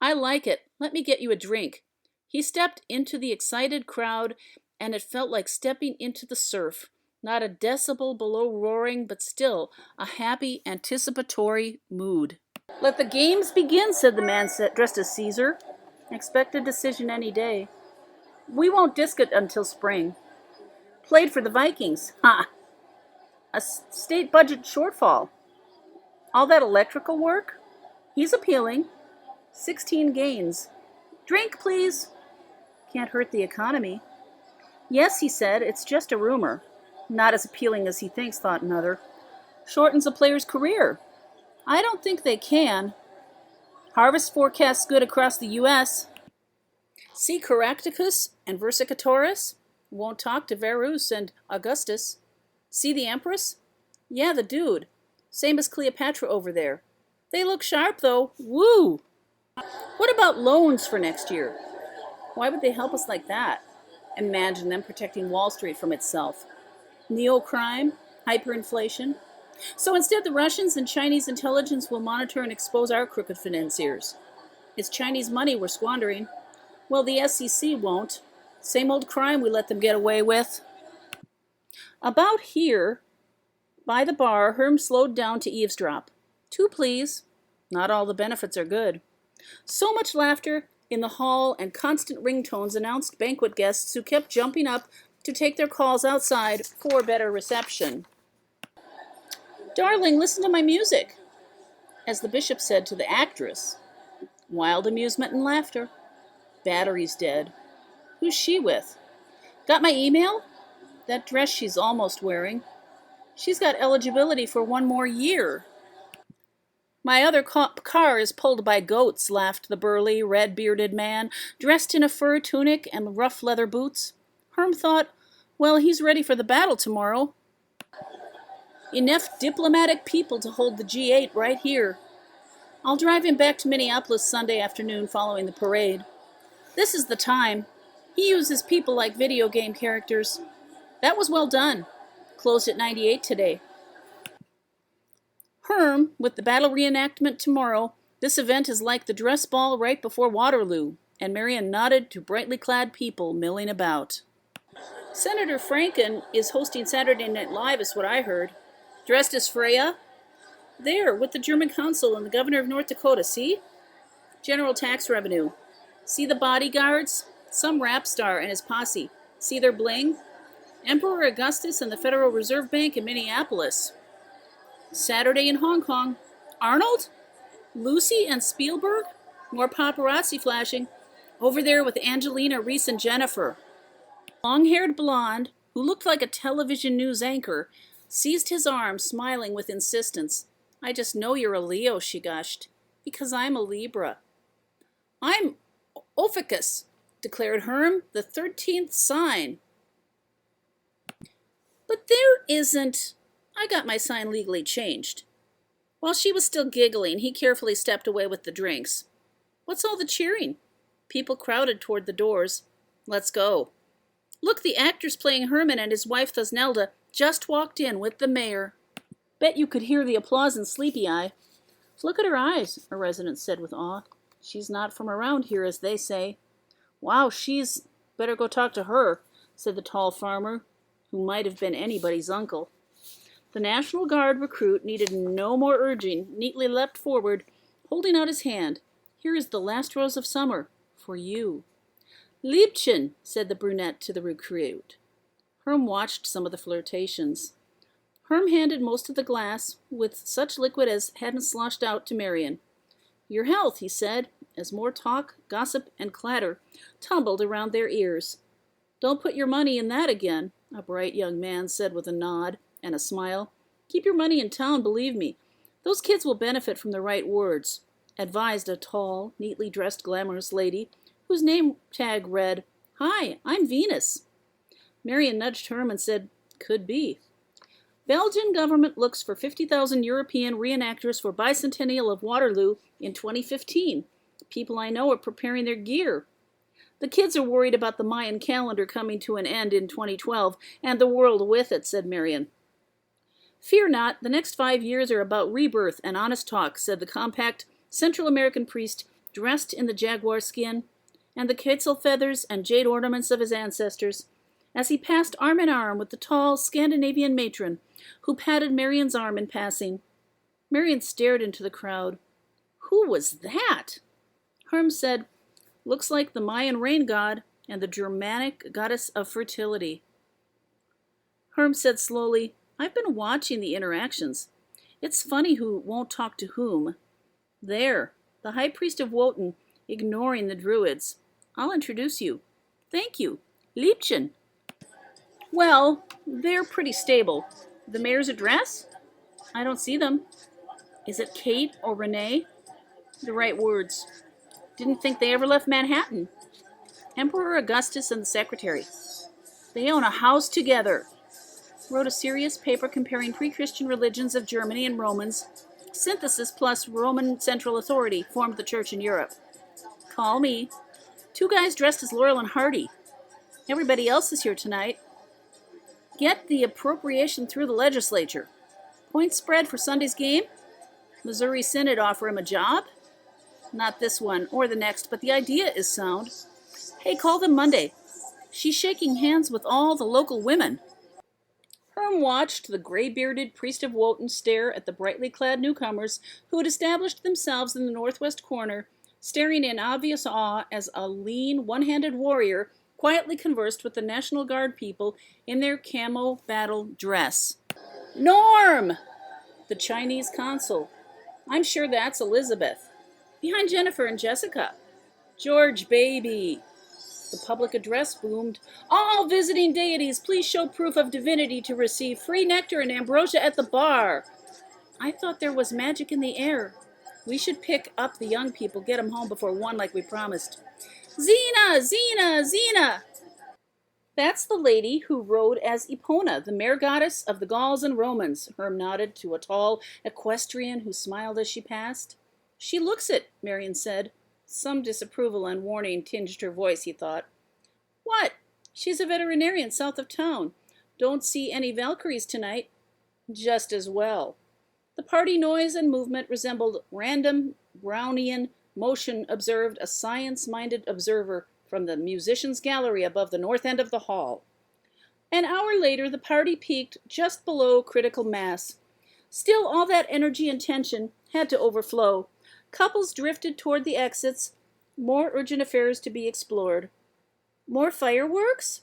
I like it. Let me get you a drink. He stepped into the excited crowd, and it felt like stepping into the surf. Not a decibel below roaring, but still a happy, anticipatory mood. Let the games begin, said the man dressed as Caesar. Expect a decision any day. We won't disc it until spring. Played for the Vikings. Ha! A state budget shortfall. All that electrical work? He's appealing. 16 gains. Drink, please. Can't hurt the economy. Yes, he said, it's just a rumor. Not as appealing as he thinks, thought another. Shortens a player's career. I don't think they can. Harvest forecasts good across the U.S. See Caractacus and Versicatoris? Won't talk to Verus and Augustus. See the Empress? Yeah, the dude. Same as Cleopatra over there. They look sharp, though. Woo! What about loans for next year? Why would they help us like that? Imagine them protecting Wall Street from itself. Neo-crime? Hyperinflation? So instead, the Russians and Chinese intelligence will monitor and expose our crooked financiers. It's Chinese money we're squandering. Well, the SEC won't. Same old crime we let them get away with. About here, by the bar, Herm slowed down to eavesdrop. 2, please. Not all the benefits are good. So much laughter in the hall and constant ringtones announced banquet guests who kept jumping up to take their calls outside for better reception. Darling, listen to my music, as the bishop said to the actress. Wild amusement and laughter. Battery's dead. Who's she with? Got my email? That dress she's almost wearing. She's got eligibility for 1 more year. My other car is pulled by goats, laughed the burly, red-bearded man, dressed in a fur tunic and rough leather boots. Herm thought, well, he's ready for the battle tomorrow. Enough diplomatic people to hold the G8 right here. I'll drive him back to Minneapolis Sunday afternoon following the parade. This is the time. He uses people like video game characters. That was well done. Closed at 98 today. Herm, with the battle reenactment tomorrow, this event is like the dress ball right before Waterloo, and Marion nodded to brightly clad people milling about. Senator Franken is hosting Saturday Night Live, is what I heard. Dressed as Freya? There, with the German consul and the governor of North Dakota, see? General tax revenue. See the bodyguards? Some rap star and his posse. See their bling? Emperor Augustus and the Federal Reserve Bank in Minneapolis. Saturday in Hong Kong. Arnold? Lucy and Spielberg? More paparazzi flashing. Over there with Angelina, Reese, and Jennifer. Long-haired blonde, who looked like a television news anchor, seized his arm, smiling with insistence. I just know you're a Leo, she gushed. Because I'm a Libra. I'm Ophiuchus, declared Herm, the 13th sign. But there isn't. I got my sign legally changed. While she was still giggling, he carefully stepped away with the drinks. What's all the cheering? People crowded toward the doors. Let's go. Look, the actor's playing Hermann and his wife Thusnelda just walked in with the mayor. Bet you could hear the applause in Sleepy Eye. Look at her eyes, a resident said with awe. She's not from around here, as they say. Wow, she's... Better go talk to her, said the tall farmer, who might have been anybody's uncle. The National Guard recruit needed no more urging, neatly leapt forward, holding out his hand. Here is the last rose of summer, for you. Liebchen, said the brunette to the recruit. Herm watched some of the flirtations. Herm handed most of the glass, with such liquid as hadn't sloshed out, to Marion. Your health, he said, as more talk, gossip, and clatter tumbled around their ears. Don't put your money in that again, a bright young man said with a nod and a smile. Keep your money in town, believe me. Those kids will benefit from the right words, advised a tall, neatly dressed, glamorous lady, whose name tag read, Hi, I'm Venus. Marion nudged Herm and said, Could be. Belgian government looks for 50,000 European reenactors for bicentennial of Waterloo in 2015. People I know are preparing their gear. The kids are worried about the Mayan calendar coming to an end in 2012, and the world with it, said Marion. Fear not, the next 5 years are about rebirth and honest talk, said the compact Central American priest dressed in the jaguar skin and the quetzal feathers and jade ornaments of his ancestors, as he passed arm in arm with the tall Scandinavian matron who patted Marion's arm in passing. Marion stared into the crowd. Who was that? Herm said, looks like the Mayan rain god and the Germanic goddess of fertility. Herm said slowly, I've been watching the interactions. It's funny who won't talk to whom. There, the high priest of Wotan, ignoring the druids. I'll introduce you. Thank you. Liebchen. Well, they're pretty stable. The mayor's address? I don't see them. Is it Kate or Renee? The right words. Didn't think they ever left Manhattan. Emperor Augustus and the secretary. They own a house together. Wrote a serious paper comparing pre-Christian religions of Germany and Romans. Synthesis plus Roman central authority formed the church in Europe. Call me. 2 guys dressed as Laurel and Hardy. Everybody else is here tonight. Get the appropriation through the legislature. Point spread for Sunday's game? Missouri Synod offer him a job? Not this one or the next, but the idea is sound. Hey, call them Monday. She's shaking hands with all the local women. Herm watched the gray-bearded priest of Wotan stare at the brightly clad newcomers who had established themselves in the northwest corner, staring in obvious awe as a lean, one-handed warrior quietly conversed with the National Guard people in their camo battle dress. Norm! The Chinese consul. I'm sure that's Elizabeth. Behind Jennifer and Jessica. George, baby. The public address boomed. All visiting deities, please show proof of divinity to receive free nectar and ambrosia at the bar. I thought there was magic in the air. We should pick up the young people, get them home before 1 like we promised. Xena! Xena! Xena! That's the lady who rode as Epona, the mare goddess of the Gauls and Romans. Herm nodded to a tall equestrian who smiled as she passed. She looks it, Marion said. Some disapproval and warning tinged her voice, he thought. What? She's a veterinarian south of town. Don't see any Valkyries tonight. Just as well. The party noise and movement resembled random Brownian motion, observed a science-minded observer from the musicians' gallery above the north end of the hall. An hour later, the party peaked just below critical mass. Still, all that energy and tension had to overflow. Couples drifted toward the exits, more urgent affairs to be explored. More fireworks?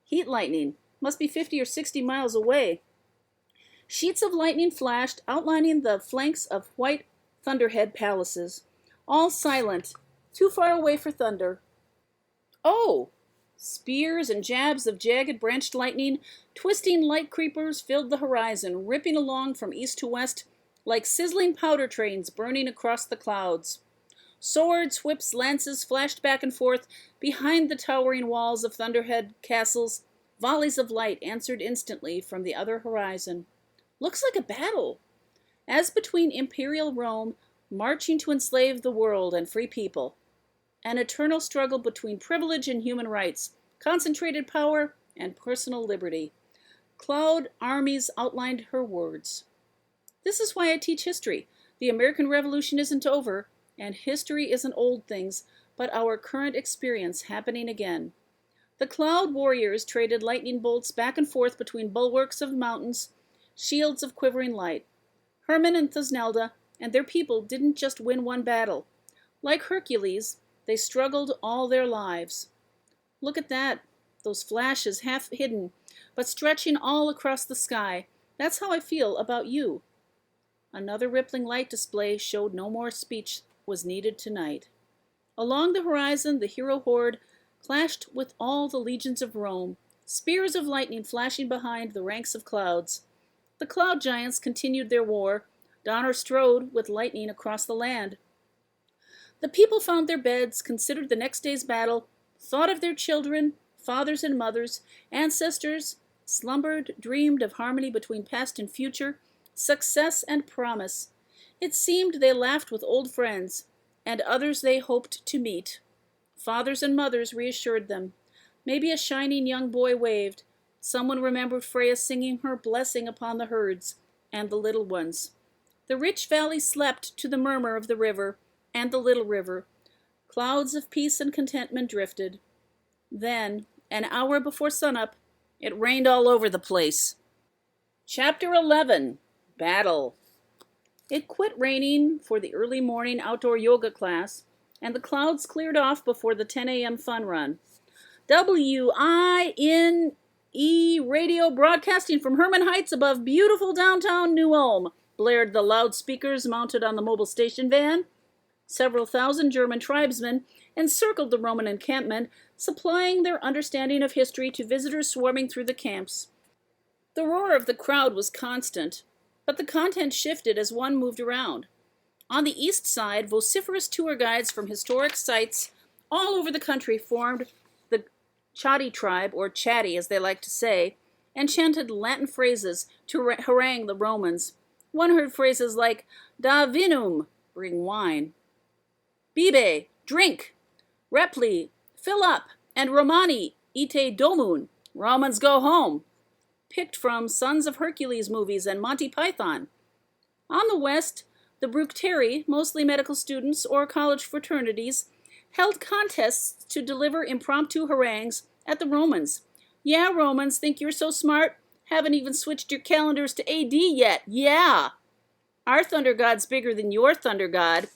Heat lightning. Must be 50 or 60 miles away. Sheets of lightning flashed, outlining the flanks of white thunderhead palaces. All silent, too far away for thunder. Oh! Spears and jabs of jagged branched lightning, twisting light creepers filled the horizon, ripping along from east to west like sizzling powder trains burning across the clouds. Swords, whips, lances flashed back and forth behind the towering walls of thunderhead castles. Volleys of light answered instantly from the other horizon. Looks like a battle. As between imperial Rome, marching to enslave the world and free people. An eternal struggle between privilege and human rights, concentrated power and personal liberty. Cloud armies outlined her words. This is why I teach history. The American Revolution isn't over, and history isn't old things, but our current experience happening again. The cloud warriors traded lightning bolts back and forth between bulwarks of mountains, shields of quivering light. Hermann and Thusnelda and their people didn't just win one battle. Like Hercules, they struggled all their lives. Look at that, those flashes half hidden, but stretching all across the sky. That's how I feel about you. Another rippling light display showed no more speech was needed tonight. Along the horizon, the hero horde clashed with all the legions of Rome, spears of lightning flashing behind the ranks of clouds. The cloud giants continued their war. Donner strode with lightning across the land. The people found their beds, considered the next day's battle, thought of their children, fathers and mothers, ancestors, slumbered, dreamed of harmony between past and future, success and promise. It seemed they laughed with old friends, and others they hoped to meet. Fathers and mothers reassured them. Maybe a shining young boy waved. Someone remembered Freya singing her blessing upon the herds and the little ones. The rich valley slept to the murmur of the river and the little river. Clouds of peace and contentment drifted. Then, an hour before sunup, it rained all over the place. Chapter 11. Battle. It quit raining for the early morning outdoor yoga class, and the clouds cleared off before the 10 a.m. fun run. WINE radio broadcasting from Hermann Heights above beautiful downtown New Ulm, blared the loudspeakers mounted on the mobile station van. Several thousand German tribesmen encircled the Roman encampment, supplying their understanding of history to visitors swarming through the camps. The roar of the crowd was constant, but the content shifted as one moved around. On the east side, vociferous tour guides from historic sites all over the country formed the Chatti tribe, or Chatty as they like to say, and chanted Latin phrases to harangue the Romans. One heard phrases like, Da vinum, bring wine, Bibe, drink, Repli, fill up, and Romani, ite domun, Romans go home, picked from Sons of Hercules movies and Monty Python. On the west, the Bructeri, mostly medical students or college fraternities, held contests to deliver impromptu harangues at the Romans. Yeah, Romans, think you're so smart? Haven't even switched your calendars to AD yet. Yeah! Our thunder god's bigger than your thunder god.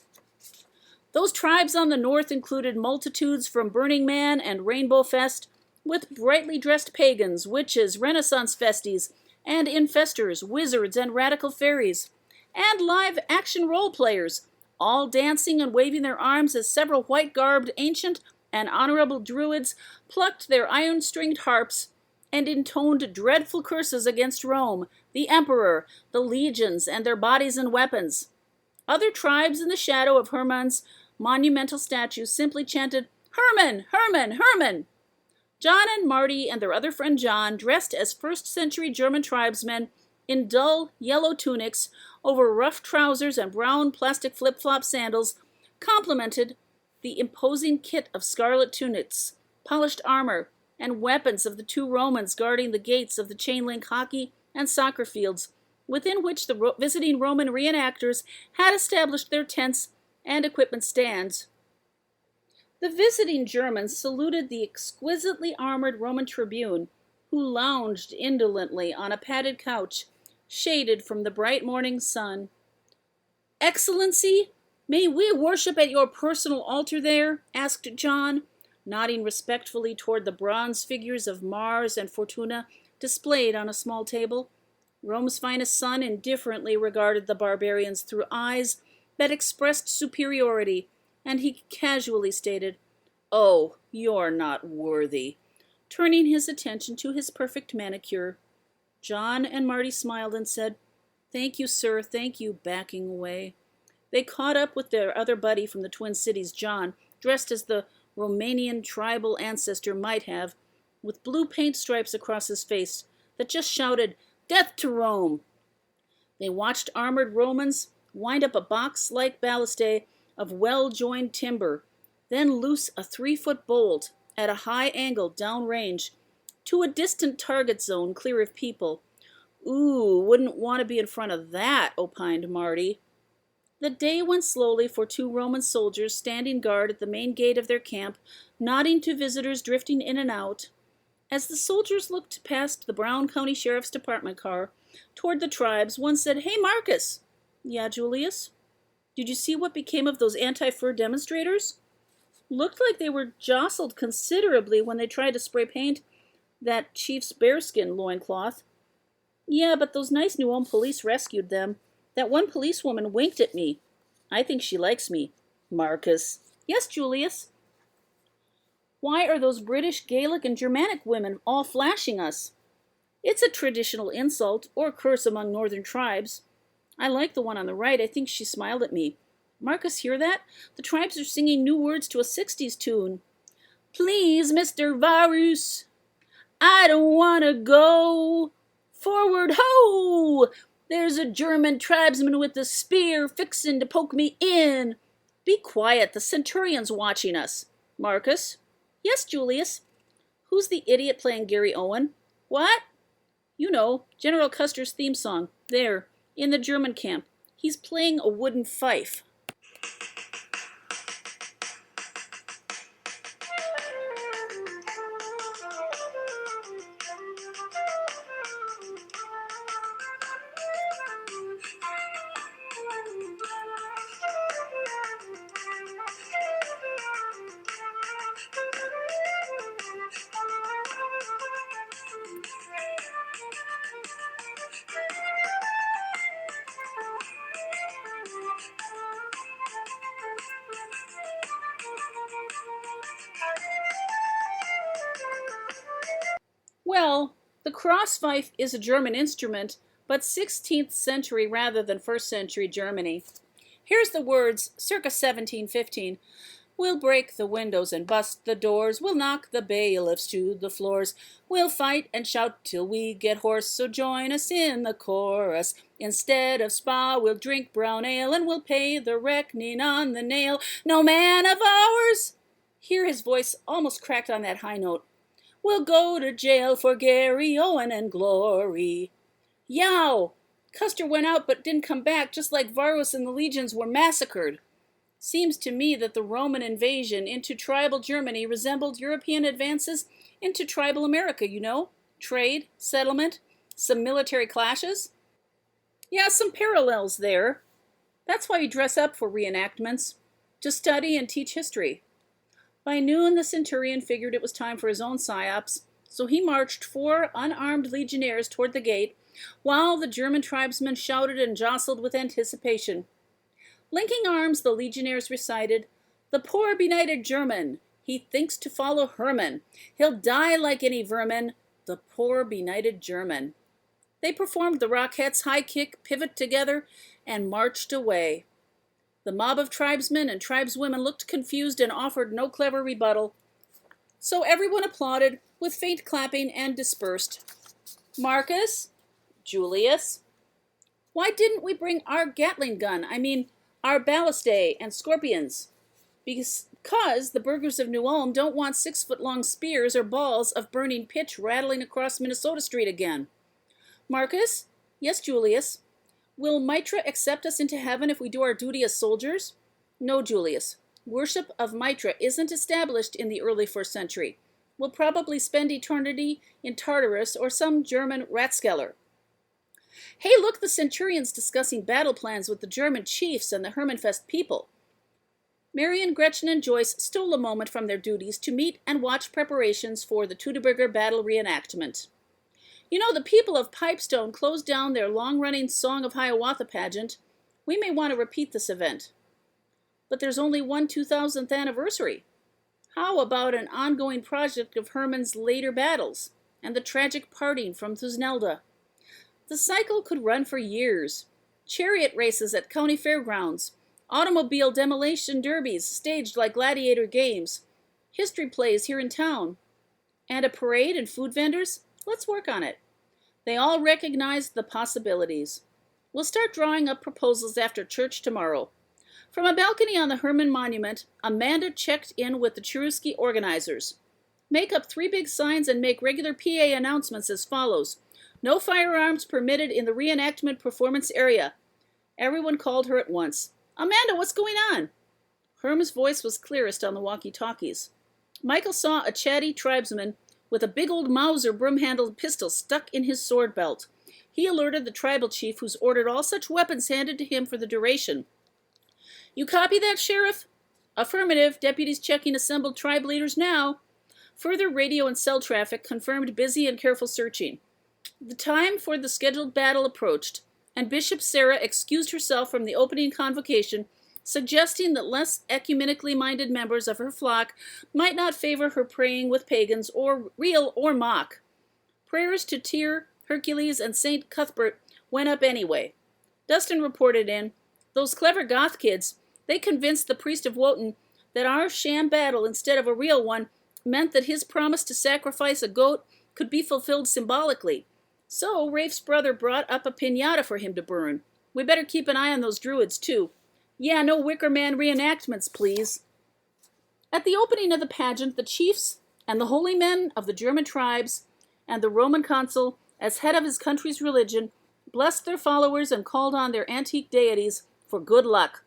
Those tribes on the north included multitudes from Burning Man and Rainbow Fest, with brightly dressed pagans, witches, Renaissance festies, and infestors, wizards, and radical fairies, and live action role players, all dancing and waving their arms as several white-garbed ancient and honorable druids plucked their iron-stringed harps and intoned dreadful curses against Rome, the emperor, the legions, and their bodies and weapons. Other tribes in the shadow of Hermann's monumental statue simply chanted, Hermann, Hermann, Hermann! John and Marty and their other friend John, dressed as first-century German tribesmen in dull yellow tunics over rough trousers and brown plastic flip-flop sandals, complemented the imposing kit of scarlet tunics, polished armor, and weapons of the two Romans guarding the gates of the chain-link hockey and soccer fields, within which the visiting Roman reenactors had established their tents and equipment stands. The visiting Germans saluted the exquisitely armored Roman tribune, who lounged indolently on a padded couch, shaded from the bright morning sun. Excellency, may we worship at your personal altar there? Asked John, nodding respectfully toward the bronze figures of Mars and Fortuna displayed on a small table. Rome's finest son indifferently regarded the barbarians through eyes that expressed superiority, and he casually stated, Oh, you're not worthy, turning his attention to his perfect manicure. John and Marty smiled and said, Thank you, sir, thank you, backing away. They caught up with their other buddy from the Twin Cities, John, dressed as the Romanian tribal ancestor might have, with blue paint stripes across his face that just shouted, Death to Rome! They watched armored Romans wind up a box-like ballistae of well-joined timber, then loose a 3-foot bolt at a high angle downrange to a distant target zone clear of people. Ooh, wouldn't want to be in front of that, opined Marty. The day went slowly for 2 Roman soldiers standing guard at the main gate of their camp, nodding to visitors drifting in and out. As the soldiers looked past the Brown County Sheriff's Department car toward the tribes, one said, Hey, Marcus! Yeah, Julius? Did you see what became of those anti-fur demonstrators? Looked like they were jostled considerably when they tried to spray paint that chief's bearskin loincloth. Yeah, but those nice New Ulm police rescued them. That one policewoman winked at me. I think she likes me. Marcus. Yes, Julius. Why are those British, Gaelic, and Germanic women all flashing us? It's a traditional insult or curse among northern tribes. I like the one on the right. I think she smiled at me. Marcus, hear that? The tribes are singing new words to a 60s tune. Please, Mr. Varus, I don't want to go. Forward, ho! There's a German tribesman with a spear fixin' to poke me in. Be quiet, the centurion's watching us. Marcus? Yes, Julius. Who's the idiot playing Gary Owen? What? You know, General Custer's theme song. There, in the German camp. He's playing a wooden fife. Well, the crossfife is a German instrument, but 16th century rather than 1st century Germany. Here's the words, circa 1715. We'll break the windows and bust the doors. We'll knock the bailiffs to the floors. We'll fight and shout till we get hoarse. So join us in the chorus. Instead of spa, we'll drink brown ale, and we'll pay the reckoning on the nail. No man of ours. Here his voice almost cracked on that high note. We'll go to jail for Gary, Owen, and glory. Yow! Custer went out but didn't come back, just like Varus and the legions were massacred. Seems to me that the Roman invasion into tribal Germany resembled European advances into tribal America, you know? Trade, settlement, some military clashes. Yeah, some parallels there. That's why you dress up for reenactments, to study and teach history. By noon, the centurion figured it was time for his own psyops, so he marched 4 unarmed legionnaires toward the gate, while the German tribesmen shouted and jostled with anticipation. Linking arms, the legionnaires recited, "The poor benighted German, he thinks to follow Hermann. He'll die like any vermin, the poor benighted German." They performed the Rockettes' high kick, pivot together, and marched away. The mob of tribesmen and tribeswomen looked confused and offered no clever rebuttal. So everyone applauded, with faint clapping, and dispersed. Marcus? Julius? Why didn't we bring our Gatling gun? Our ballistae and scorpions? Because the burghers of New Ulm don't want 6-foot-long spears or balls of burning pitch rattling across Minnesota Street again. Marcus? Yes, Julius. Will Mitra accept us into heaven if we do our duty as soldiers? No, Julius. Worship of Mitra isn't established in the early 1st century. We'll probably spend eternity in Tartarus or some German Ratskeller. Hey, look, the centurion's discussing battle plans with the German chiefs and the Hermannfest people. Marion, Gretchen, and Joyce stole a moment from their duties to meet and watch preparations for the Teutoburger battle reenactment. You know, the people of Pipestone closed down their long-running Song of Hiawatha pageant. We may want to repeat this event. But there's only one 2000th anniversary. How about an ongoing project of Hermann's later battles and the tragic parting from Thusnelda? The cycle could run for years. Chariot races at county fairgrounds, automobile demolition derbies staged like gladiator games, history plays here in town, and a parade and food vendors? Let's work on it. They all recognize the possibilities. We'll start drawing up proposals after church tomorrow. From a balcony on the Hermann Monument, Amanda checked in with the Cherusci organizers. Make up 3 big signs and make regular PA announcements as follows. No firearms permitted in the reenactment performance area. Everyone called her at once. Amanda, what's going on? Herm's voice was clearest on the walkie-talkies. Michael saw a chatty tribesman with a big old Mauser broom-handled pistol stuck in his sword belt. He alerted the tribal chief, who's ordered all such weapons handed to him for the duration. You copy that, Sheriff? Affirmative. Deputies checking assembled tribe leaders now. Further radio and cell traffic confirmed busy and careful searching. The time for the scheduled battle approached, and Bishop Sarah excused herself from the opening convocation, suggesting that less ecumenically minded members of her flock might not favor her praying with pagans, or real or mock. Prayers to Tyr, Hercules, and St. Cuthbert went up anyway. Dustin reported in, "Those clever goth kids, they convinced the priest of Wotan that our sham battle instead of a real one meant that his promise to sacrifice a goat could be fulfilled symbolically. So Rafe's brother brought up a piñata for him to burn. We better keep an eye on those druids, too. Yeah, no Wicker Man reenactments, please." At the opening of the pageant, the chiefs and the holy men of the German tribes and the Roman consul, as head of his country's religion, blessed their followers and called on their antique deities for good luck.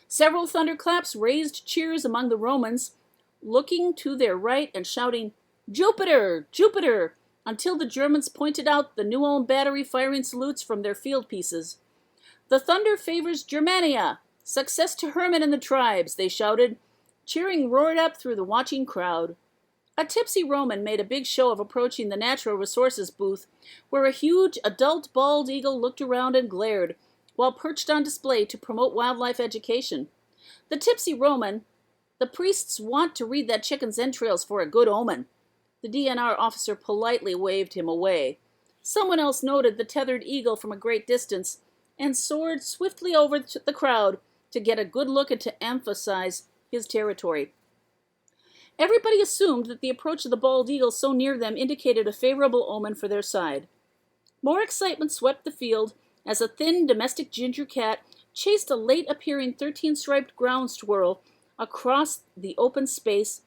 Several thunderclaps raised cheers among the Romans, looking to their right and shouting, "Jupiter! Jupiter!" until the Germans pointed out the New Ulm battery firing salutes from their field pieces. "The thunder favors Germania! Success to Hermann and the tribes!" they shouted. Cheering roared up through the watching crowd. A tipsy Roman made a big show of approaching the natural resources booth, where a huge adult bald eagle looked around and glared, while perched on display to promote wildlife education. The tipsy Roman, "The priests want to read that chicken's entrails for a good omen." The DNR officer politely waved him away. Someone else noted the tethered eagle from a great distance and soared swiftly over the crowd to get a good look and to emphasize his territory. Everybody assumed that the approach of the bald eagle so near them indicated a favorable omen for their side. More excitement swept the field as a thin domestic ginger cat chased a late-appearing 13-striped ground squirrel across the open space,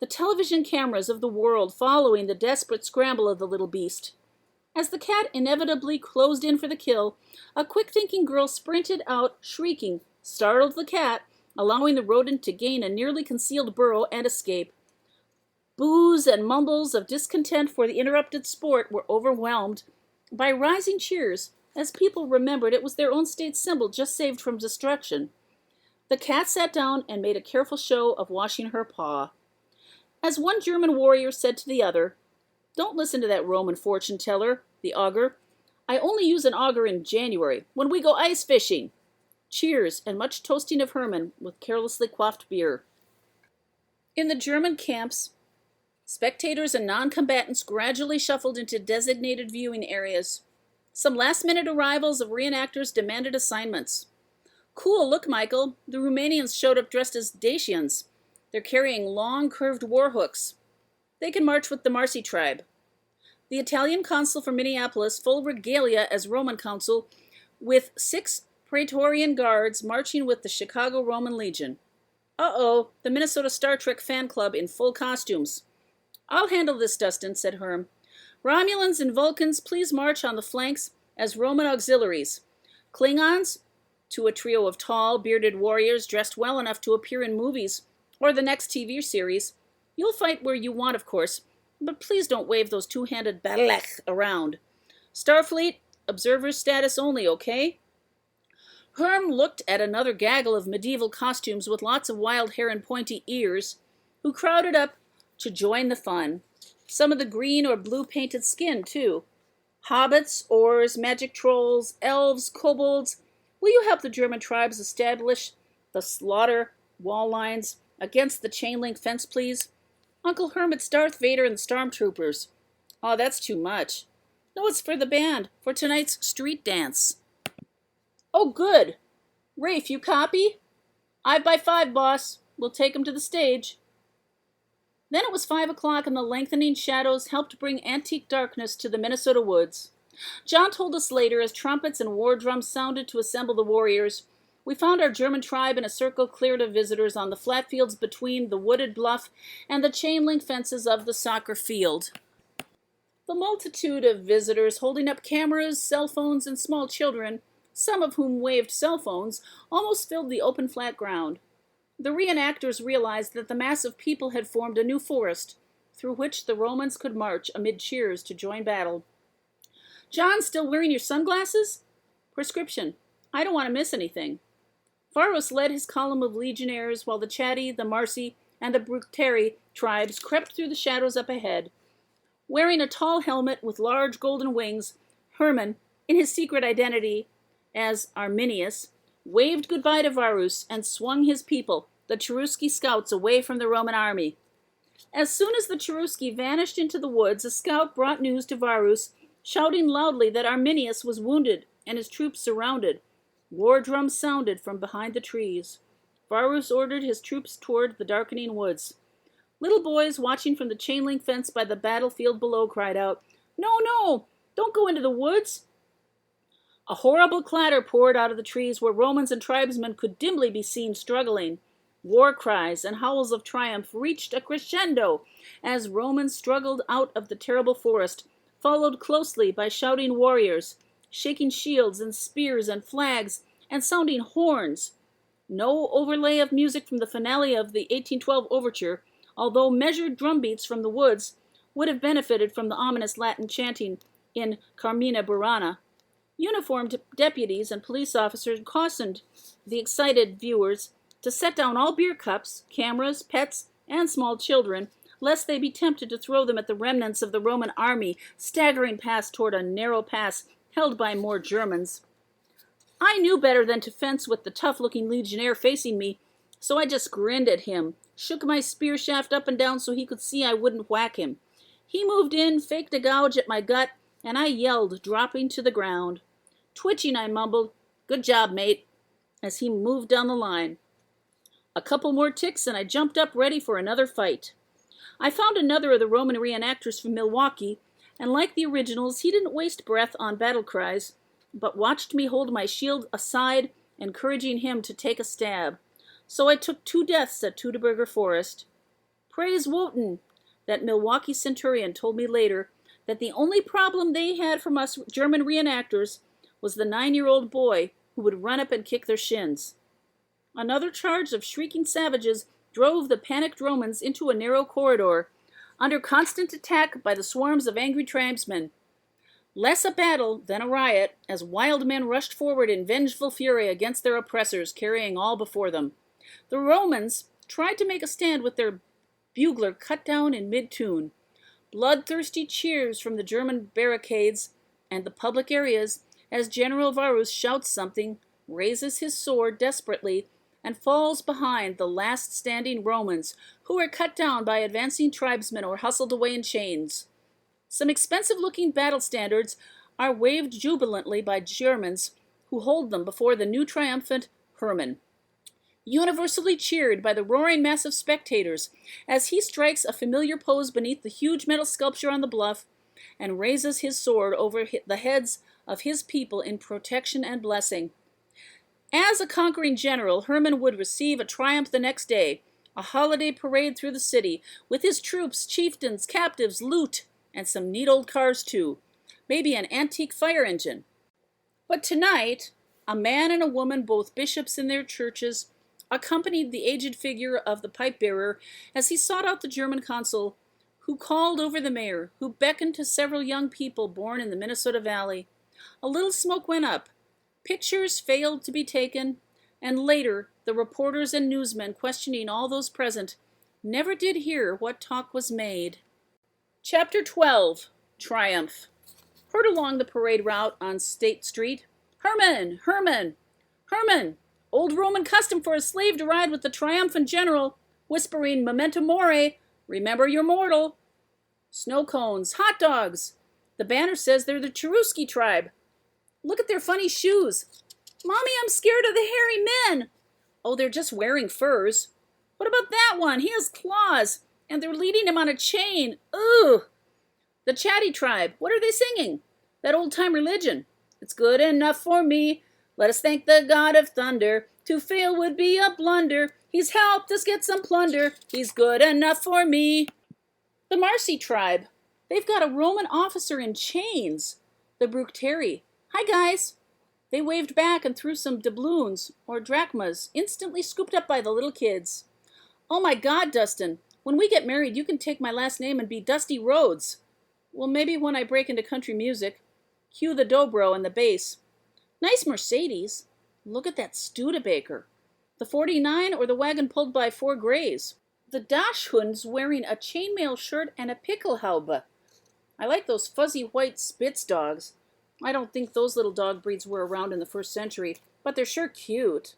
the television cameras of the world following the desperate scramble of the little beast. As the cat inevitably closed in for the kill, a quick-thinking girl sprinted out, shrieking, startled the cat, allowing the rodent to gain a nearly concealed burrow and escape. Boos and mumbles of discontent for the interrupted sport were overwhelmed by rising cheers as people remembered it was their own state's symbol just saved from destruction. The cat sat down and made a careful show of washing her paw. As one German warrior said to the other, "Don't listen to that Roman fortune teller, the augur. I only use an augur in January, when we go ice fishing." Cheers and much toasting of Hermann with carelessly quaffed beer. In the German camps, spectators and non-combatants gradually shuffled into designated viewing areas. Some last-minute arrivals of reenactors demanded assignments. "Cool, look, Michael. The Romanians showed up dressed as Dacians. They're carrying long, curved war hooks. They can march with the Marsi tribe." The Italian consul for Minneapolis, full regalia as Roman consul, with 6 Praetorian guards marching with the Chicago Roman Legion. "Uh-oh, the Minnesota Star Trek fan club in full costumes." "I'll handle this, Dustin," said Herm. "Romulans and Vulcans, please march on the flanks as Roman auxiliaries. Klingons," to a trio of tall, bearded warriors dressed well enough to appear in movies or the next TV series. "You'll fight where you want, of course, but please don't wave those two-handed balech around. Starfleet, observer status only, okay?" Herm looked at another gaggle of medieval costumes with lots of wild hair and pointy ears, who crowded up to join the fun. Some of the green or blue-painted skin, too. Hobbits, orcs, magic trolls, elves, kobolds. Will you help the German tribes establish the slaughter wall lines against the chain-link fence, please? Uncle Hermit's Darth Vader and the Stormtroopers. Oh, that's too much. No, it's for the band, for tonight's street dance. Oh, good. Rafe, you copy? 5 by 5, boss. We'll take 'em to the stage. Then it was 5 o'clock, and the lengthening shadows helped bring antique darkness to the Minnesota woods. John told us later, as trumpets and war drums sounded to assemble the warriors, we found our German tribe in a circle cleared of visitors on the flat fields between the wooded bluff and the chain-link fences of the soccer field. The multitude of visitors holding up cameras, cell phones, and small children, some of whom waved cell phones, almost filled the open flat ground. The reenactors realized that the mass of people had formed a new forest, through which the Romans could march amid cheers to join battle. "John, still wearing your sunglasses?" "Prescription. I don't want to miss anything." Varus led his column of legionnaires while the Chatti, the Marsi, and the Bructeri tribes crept through the shadows up ahead. Wearing a tall helmet with large golden wings, Hermann, in his secret identity as Arminius, waved goodbye to Varus and swung his people, the Cherusci scouts, away from the Roman army. As soon as the Cherusci vanished into the woods, a scout brought news to Varus, shouting loudly that Arminius was wounded and his troops surrounded. War drums sounded from behind the trees. Varus ordered his troops toward the darkening woods. Little boys watching from the chain-link fence by the battlefield below cried out, "No, no, don't go into the woods." A horrible clatter poured out of the trees where Romans and tribesmen could dimly be seen struggling. War cries and howls of triumph reached a crescendo as Romans struggled out of the terrible forest, followed closely by shouting warriors, shaking shields and spears and flags, and sounding horns. No overlay of music from the finale of the 1812 overture, although measured drum beats from the woods would have benefited from the ominous Latin chanting in Carmina Burana. Uniformed deputies and police officers cautioned the excited viewers to set down all beer cups, cameras, pets, and small children, lest they be tempted to throw them at the remnants of the Roman army staggering past toward a narrow pass held by more Germans. I knew better than to fence with the tough-looking legionnaire facing me, so I just grinned at him, shook my spear shaft up and down so he could see I wouldn't whack him. He moved in, faked a gouge at my gut, and I yelled, dropping to the ground. Twitching, I mumbled, "Good job, mate," as he moved down the line. A couple more ticks and I jumped up ready for another fight. I found another of the Roman reenactors from Milwaukee, and like the originals, he didn't waste breath on battle cries, but watched me hold my shield aside, encouraging him to take a stab. So I took 2 deaths at Teutoburger Forest. Praise Wotan, that Milwaukee centurion told me later that the only problem they had from us German reenactors was the 9-year-old boy who would run up and kick their shins. Another charge of shrieking savages drove the panicked Romans into a narrow corridor, under constant attack by the swarms of angry tribesmen. Less a battle than a riot, as wild men rushed forward in vengeful fury against their oppressors, carrying all before them. The Romans tried to make a stand with their bugler cut down in mid-tune. Bloodthirsty cheers from the German barricades and the public areas as General Varus shouts something, raises his sword desperately, and falls behind the last standing Romans, who are cut down by advancing tribesmen or hustled away in chains. Some expensive-looking battle standards are waved jubilantly by Germans who hold them before the new triumphant Hermann, universally cheered by the roaring mass of spectators as he strikes a familiar pose beneath the huge metal sculpture on the bluff and raises his sword over the heads of his people in protection and blessing. As a conquering general, Hermann would receive a triumph the next day, a holiday parade through the city, with his troops, chieftains, captives, loot, and some neat old cars too, maybe an antique fire engine. But tonight, a man and a woman, both bishops in their churches, accompanied the aged figure of the pipe-bearer as he sought out the German consul, who called over the mayor, who beckoned to several young people born in the Minnesota Valley. A little smoke went up. Pictures failed to be taken, and later the reporters and newsmen questioning all those present never did hear what talk was made. Chapter 12. Triumph. Heard along the parade route on State Street. "Hermann! Hermann! Hermann! Old Roman custom for a slave to ride with the triumphant general, whispering memento mori, remember you're mortal. Snow cones, hot dogs. The banner says they're the Cherusci tribe. Look at their funny shoes. Mommy, I'm scared of the hairy men. Oh, they're just wearing furs. What about that one? He has claws, and they're leading him on a chain. Ugh! The chatty tribe. What are they singing? That old-time religion. It's good enough for me. Let us thank the God of thunder. To fail would be a blunder. He's helped us get some plunder. He's good enough for me. The Marcy tribe. They've got a Roman officer in chains. The Bructeri. Hi, guys. They waved back and threw some doubloons, or drachmas, instantly scooped up by the little kids. Oh my God, Dustin. When we get married, you can take my last name and be Dusty Rhodes. Well, maybe when I break into country music. Cue the dobro and the bass. Nice Mercedes. Look at that Studebaker. The 49 or the wagon pulled by 4 grays. The Dachshund's wearing a chainmail shirt and a pickelhaube. I like those fuzzy white Spitz dogs. I don't think those little dog breeds were around in the 1st century, but they're sure cute.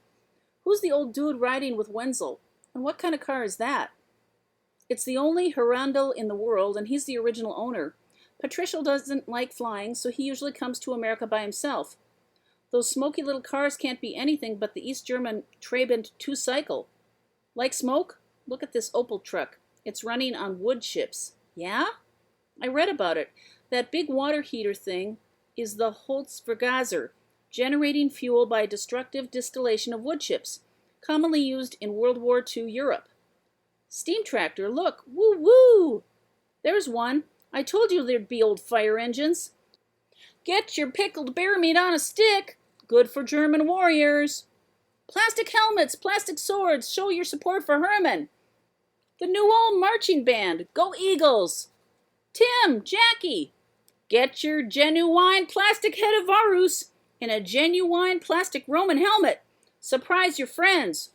Who's the old dude riding with Wenzel? And what kind of car is that? It's the only Hirondelle in the world, and he's the original owner. Patricial doesn't like flying, so he usually comes to America by himself. Those smoky little cars can't be anything but the East German Trabant 2-cycle. Like smoke? Look at this Opel truck. It's running on wood chips. Yeah? I read about it. That big water heater thing is the Holzvergaser, generating fuel by destructive distillation of wood chips, commonly used in World War II Europe. Steam tractor, look, woo-woo! There's one. I told you there'd be old fire engines. Get your pickled bear meat on a stick. Good for German warriors. Plastic helmets, plastic swords, show your support for Hermann. The new old marching band, go Eagles. Tim, Jackie, get your genuine plastic head of Varus in a genuine plastic Roman helmet. Surprise your friends.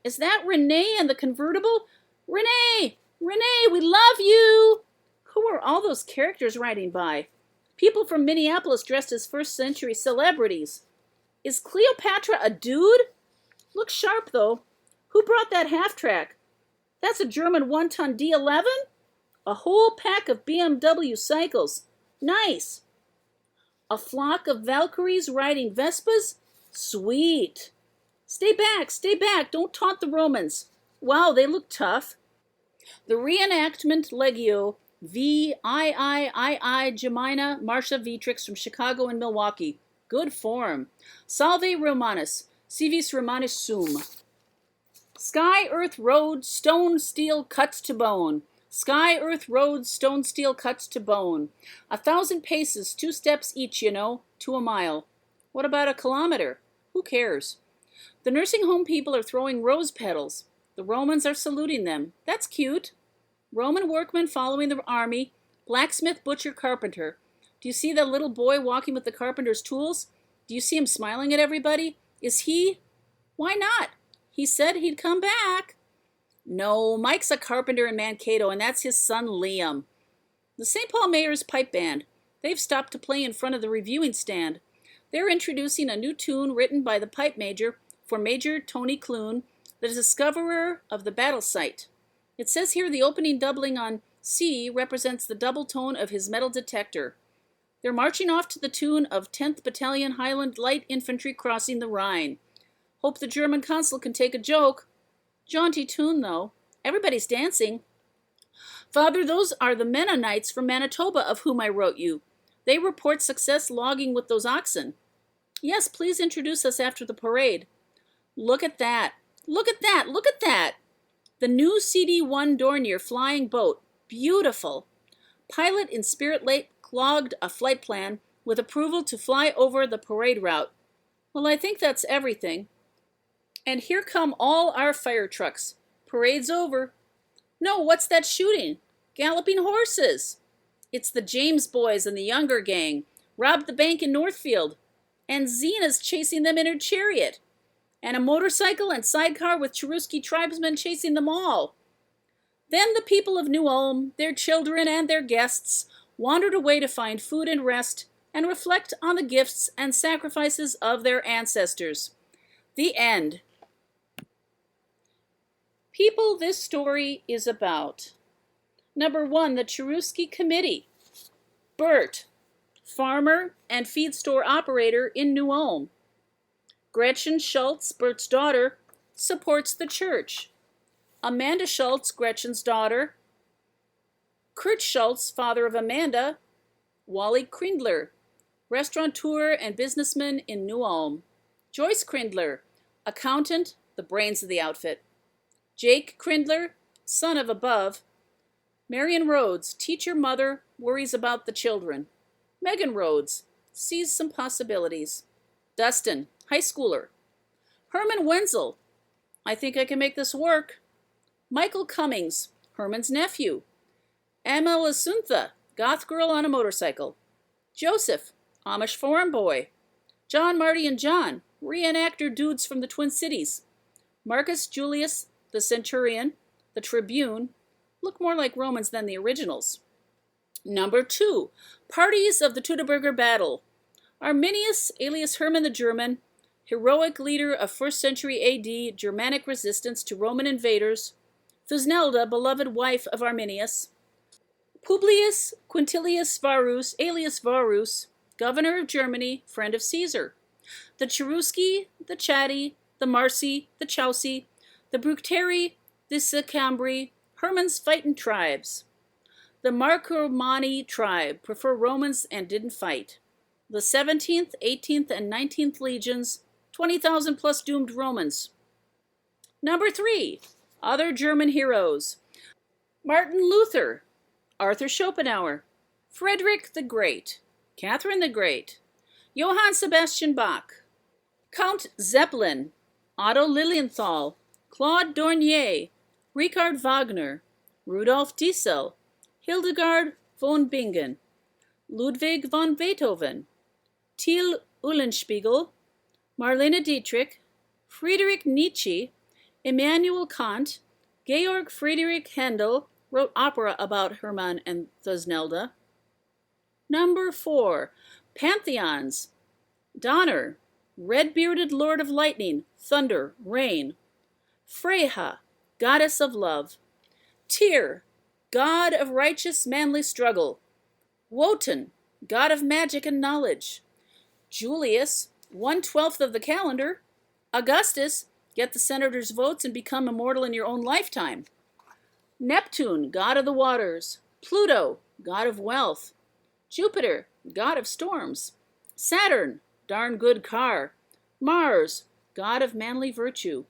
Is that Renee and the convertible? Renee! Renee, we love you! Who are all those characters riding by? People from Minneapolis dressed as 1st century celebrities. Is Cleopatra a dude? Looks sharp, though. Who brought that half-track? That's a German 1-ton D11? A whole pack of BMW cycles. Nice. A flock of Valkyries riding Vespas? Sweet. Stay back, don't taunt the Romans. Wow, they look tough. The reenactment Legio VIII Gemina Marcia Vitrix from Chicago and Milwaukee. Good form. Salve Romanus, civis Romanus sum. Sky, earth, road, stone, steel, cuts to bone. Sky, earth, road, stone, steel, cuts to bone. 1,000 paces, 2 steps each, to a mile. What about a kilometer? Who cares? The nursing home people are throwing rose petals. The Romans are saluting them. That's cute. Roman workmen following the army. Blacksmith, butcher, carpenter. Do you see that little boy walking with the carpenter's tools? Do you see him smiling at everybody? Is he? Why not? He said he'd come back. No, Mike's a carpenter in Mankato, and that's his son Liam. The St. Paul Mayor's Pipe Band. They've stopped to play in front of the reviewing stand. They're introducing a new tune written by the pipe major for Major Tony Clune, the discoverer of the battle site. It says here the opening doubling on C represents the double tone of his metal detector. They're marching off to the tune of 10th Battalion Highland Light Infantry crossing the Rhine. Hope the German consul can take a joke. Jaunty tune, though. Everybody's dancing. Father, those are the Mennonites from Manitoba of whom I wrote you. They report success logging with those oxen. Yes, please introduce us after the parade. Look at that. Look at that. Look at that. The new CD-1 Dornier flying boat. Beautiful. Pilot in Spirit Lake logged a flight plan with approval to fly over the parade route. Well, I think that's everything. And here come all our fire trucks. Parade's over. No, what's that shooting? Galloping horses. It's the James boys and the Younger gang. Robbed the bank in Northfield. And Zena's chasing them in her chariot. And a motorcycle and sidecar with Cherusci tribesmen chasing them all. Then the people of New Ulm, their children and their guests, wandered away to find food and rest and reflect on the gifts and sacrifices of their ancestors. The end. People this story is about. Number 1, the Cherusci Committee. Bert, farmer and feed store operator in New Ulm. Gretchen Schultz, Bert's daughter, supports the church. Amanda Schultz, Gretchen's daughter. Kurt Schultz, father of Amanda. Wally Krindler, restaurateur and businessman in New Ulm. Joyce Krindler, accountant, the brains of the outfit. Jake Krindler, son of above. Marion Rhodes, teacher mother, worries about the children. Megan Rhodes, sees some possibilities. Dustin, high schooler. Herman Wenzel, I think I can make this work. Michael Cummings, Herman's nephew. Emma Lasuntha, goth girl on a motorcycle. Joseph, Amish farm boy. John, Marty, and John, reenactor dudes from the Twin Cities. Marcus Julius, the Centurion, the Tribune, look more like Romans than the originals. Number 2, parties of the Teutoburger battle. Arminius, alias Hermann the German, heroic leader of 1st century AD Germanic resistance to Roman invaders. Thusnelda, beloved wife of Arminius. Publius Quintilius Varus, alias Varus, governor of Germany, friend of Caesar. The Cherusci, the Chatti, the Marsi, the Chauci, the Bructeri, the Sicambri, Hermann's fighting tribes. The Marcomanni tribe prefer Romans and didn't fight. The 17th, 18th, and 19th legions, 20,000 plus doomed Romans. Number 3, other German heroes. Martin Luther, Arthur Schopenhauer, Frederick the Great, Catherine the Great, Johann Sebastian Bach, Count Zeppelin, Otto Lilienthal, Claude Dornier, Richard Wagner, Rudolf Diesel, Hildegard von Bingen, Ludwig von Beethoven, Till Eulenspiegel, Marlene Dietrich, Friedrich Nietzsche, Immanuel Kant, Georg Friedrich Handel wrote opera about Hermann and Thusnelda. Number 4, Pantheons. Donner, red-bearded lord of lightning, thunder, rain. Freyja, goddess of love. Tyr, god of righteous manly struggle. Wotan, god of magic and knowledge. Julius, 1/12 of the calendar. Augustus, get the senators' votes and become immortal in your own lifetime. Neptune, god of the waters. Pluto, god of wealth. Jupiter, god of storms. Saturn, darn good car. Mars, god of manly virtue.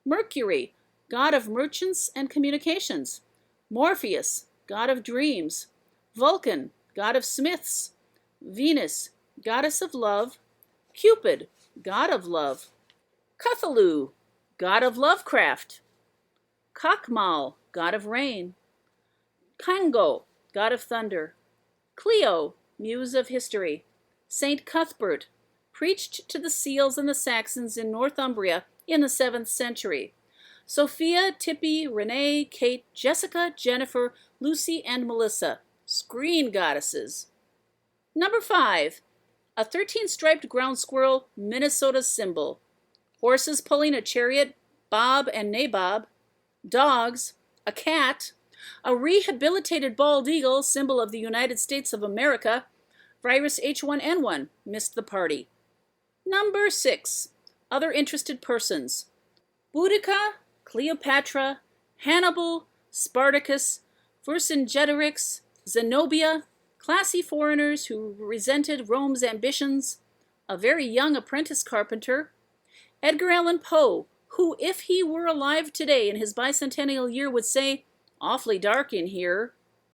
Mercury, god of merchants and communications. Morpheus, god of dreams. Vulcan, god of smiths. Venus, goddess of love. Cupid, god of love. Cthulhu, god of lovecraft. Kakmal, god of rain. Kango, god of thunder. Clio, muse of history. Saint Cuthbert, preached to the Seals and the Saxons in Northumbria in the 7th century. Sophia, Tippy, Renee, Kate, Jessica, Jennifer, Lucy, and Melissa, screen goddesses. Number 5, a 13-striped ground squirrel, Minnesota's symbol. Horses pulling a chariot, Bob and Nabob. Dogs, a cat. A rehabilitated bald eagle, symbol of the United States of America. Virus H1N1, missed the party. Number 6, other interested persons. Boudica, Cleopatra, Hannibal, Spartacus, Vercingetorix, Zenobia, classy foreigners who resented Rome's ambitions, a very young apprentice carpenter, Edgar Allan Poe, who, if he were alive today in his bicentennial year, would say, "Awfully dark in here,"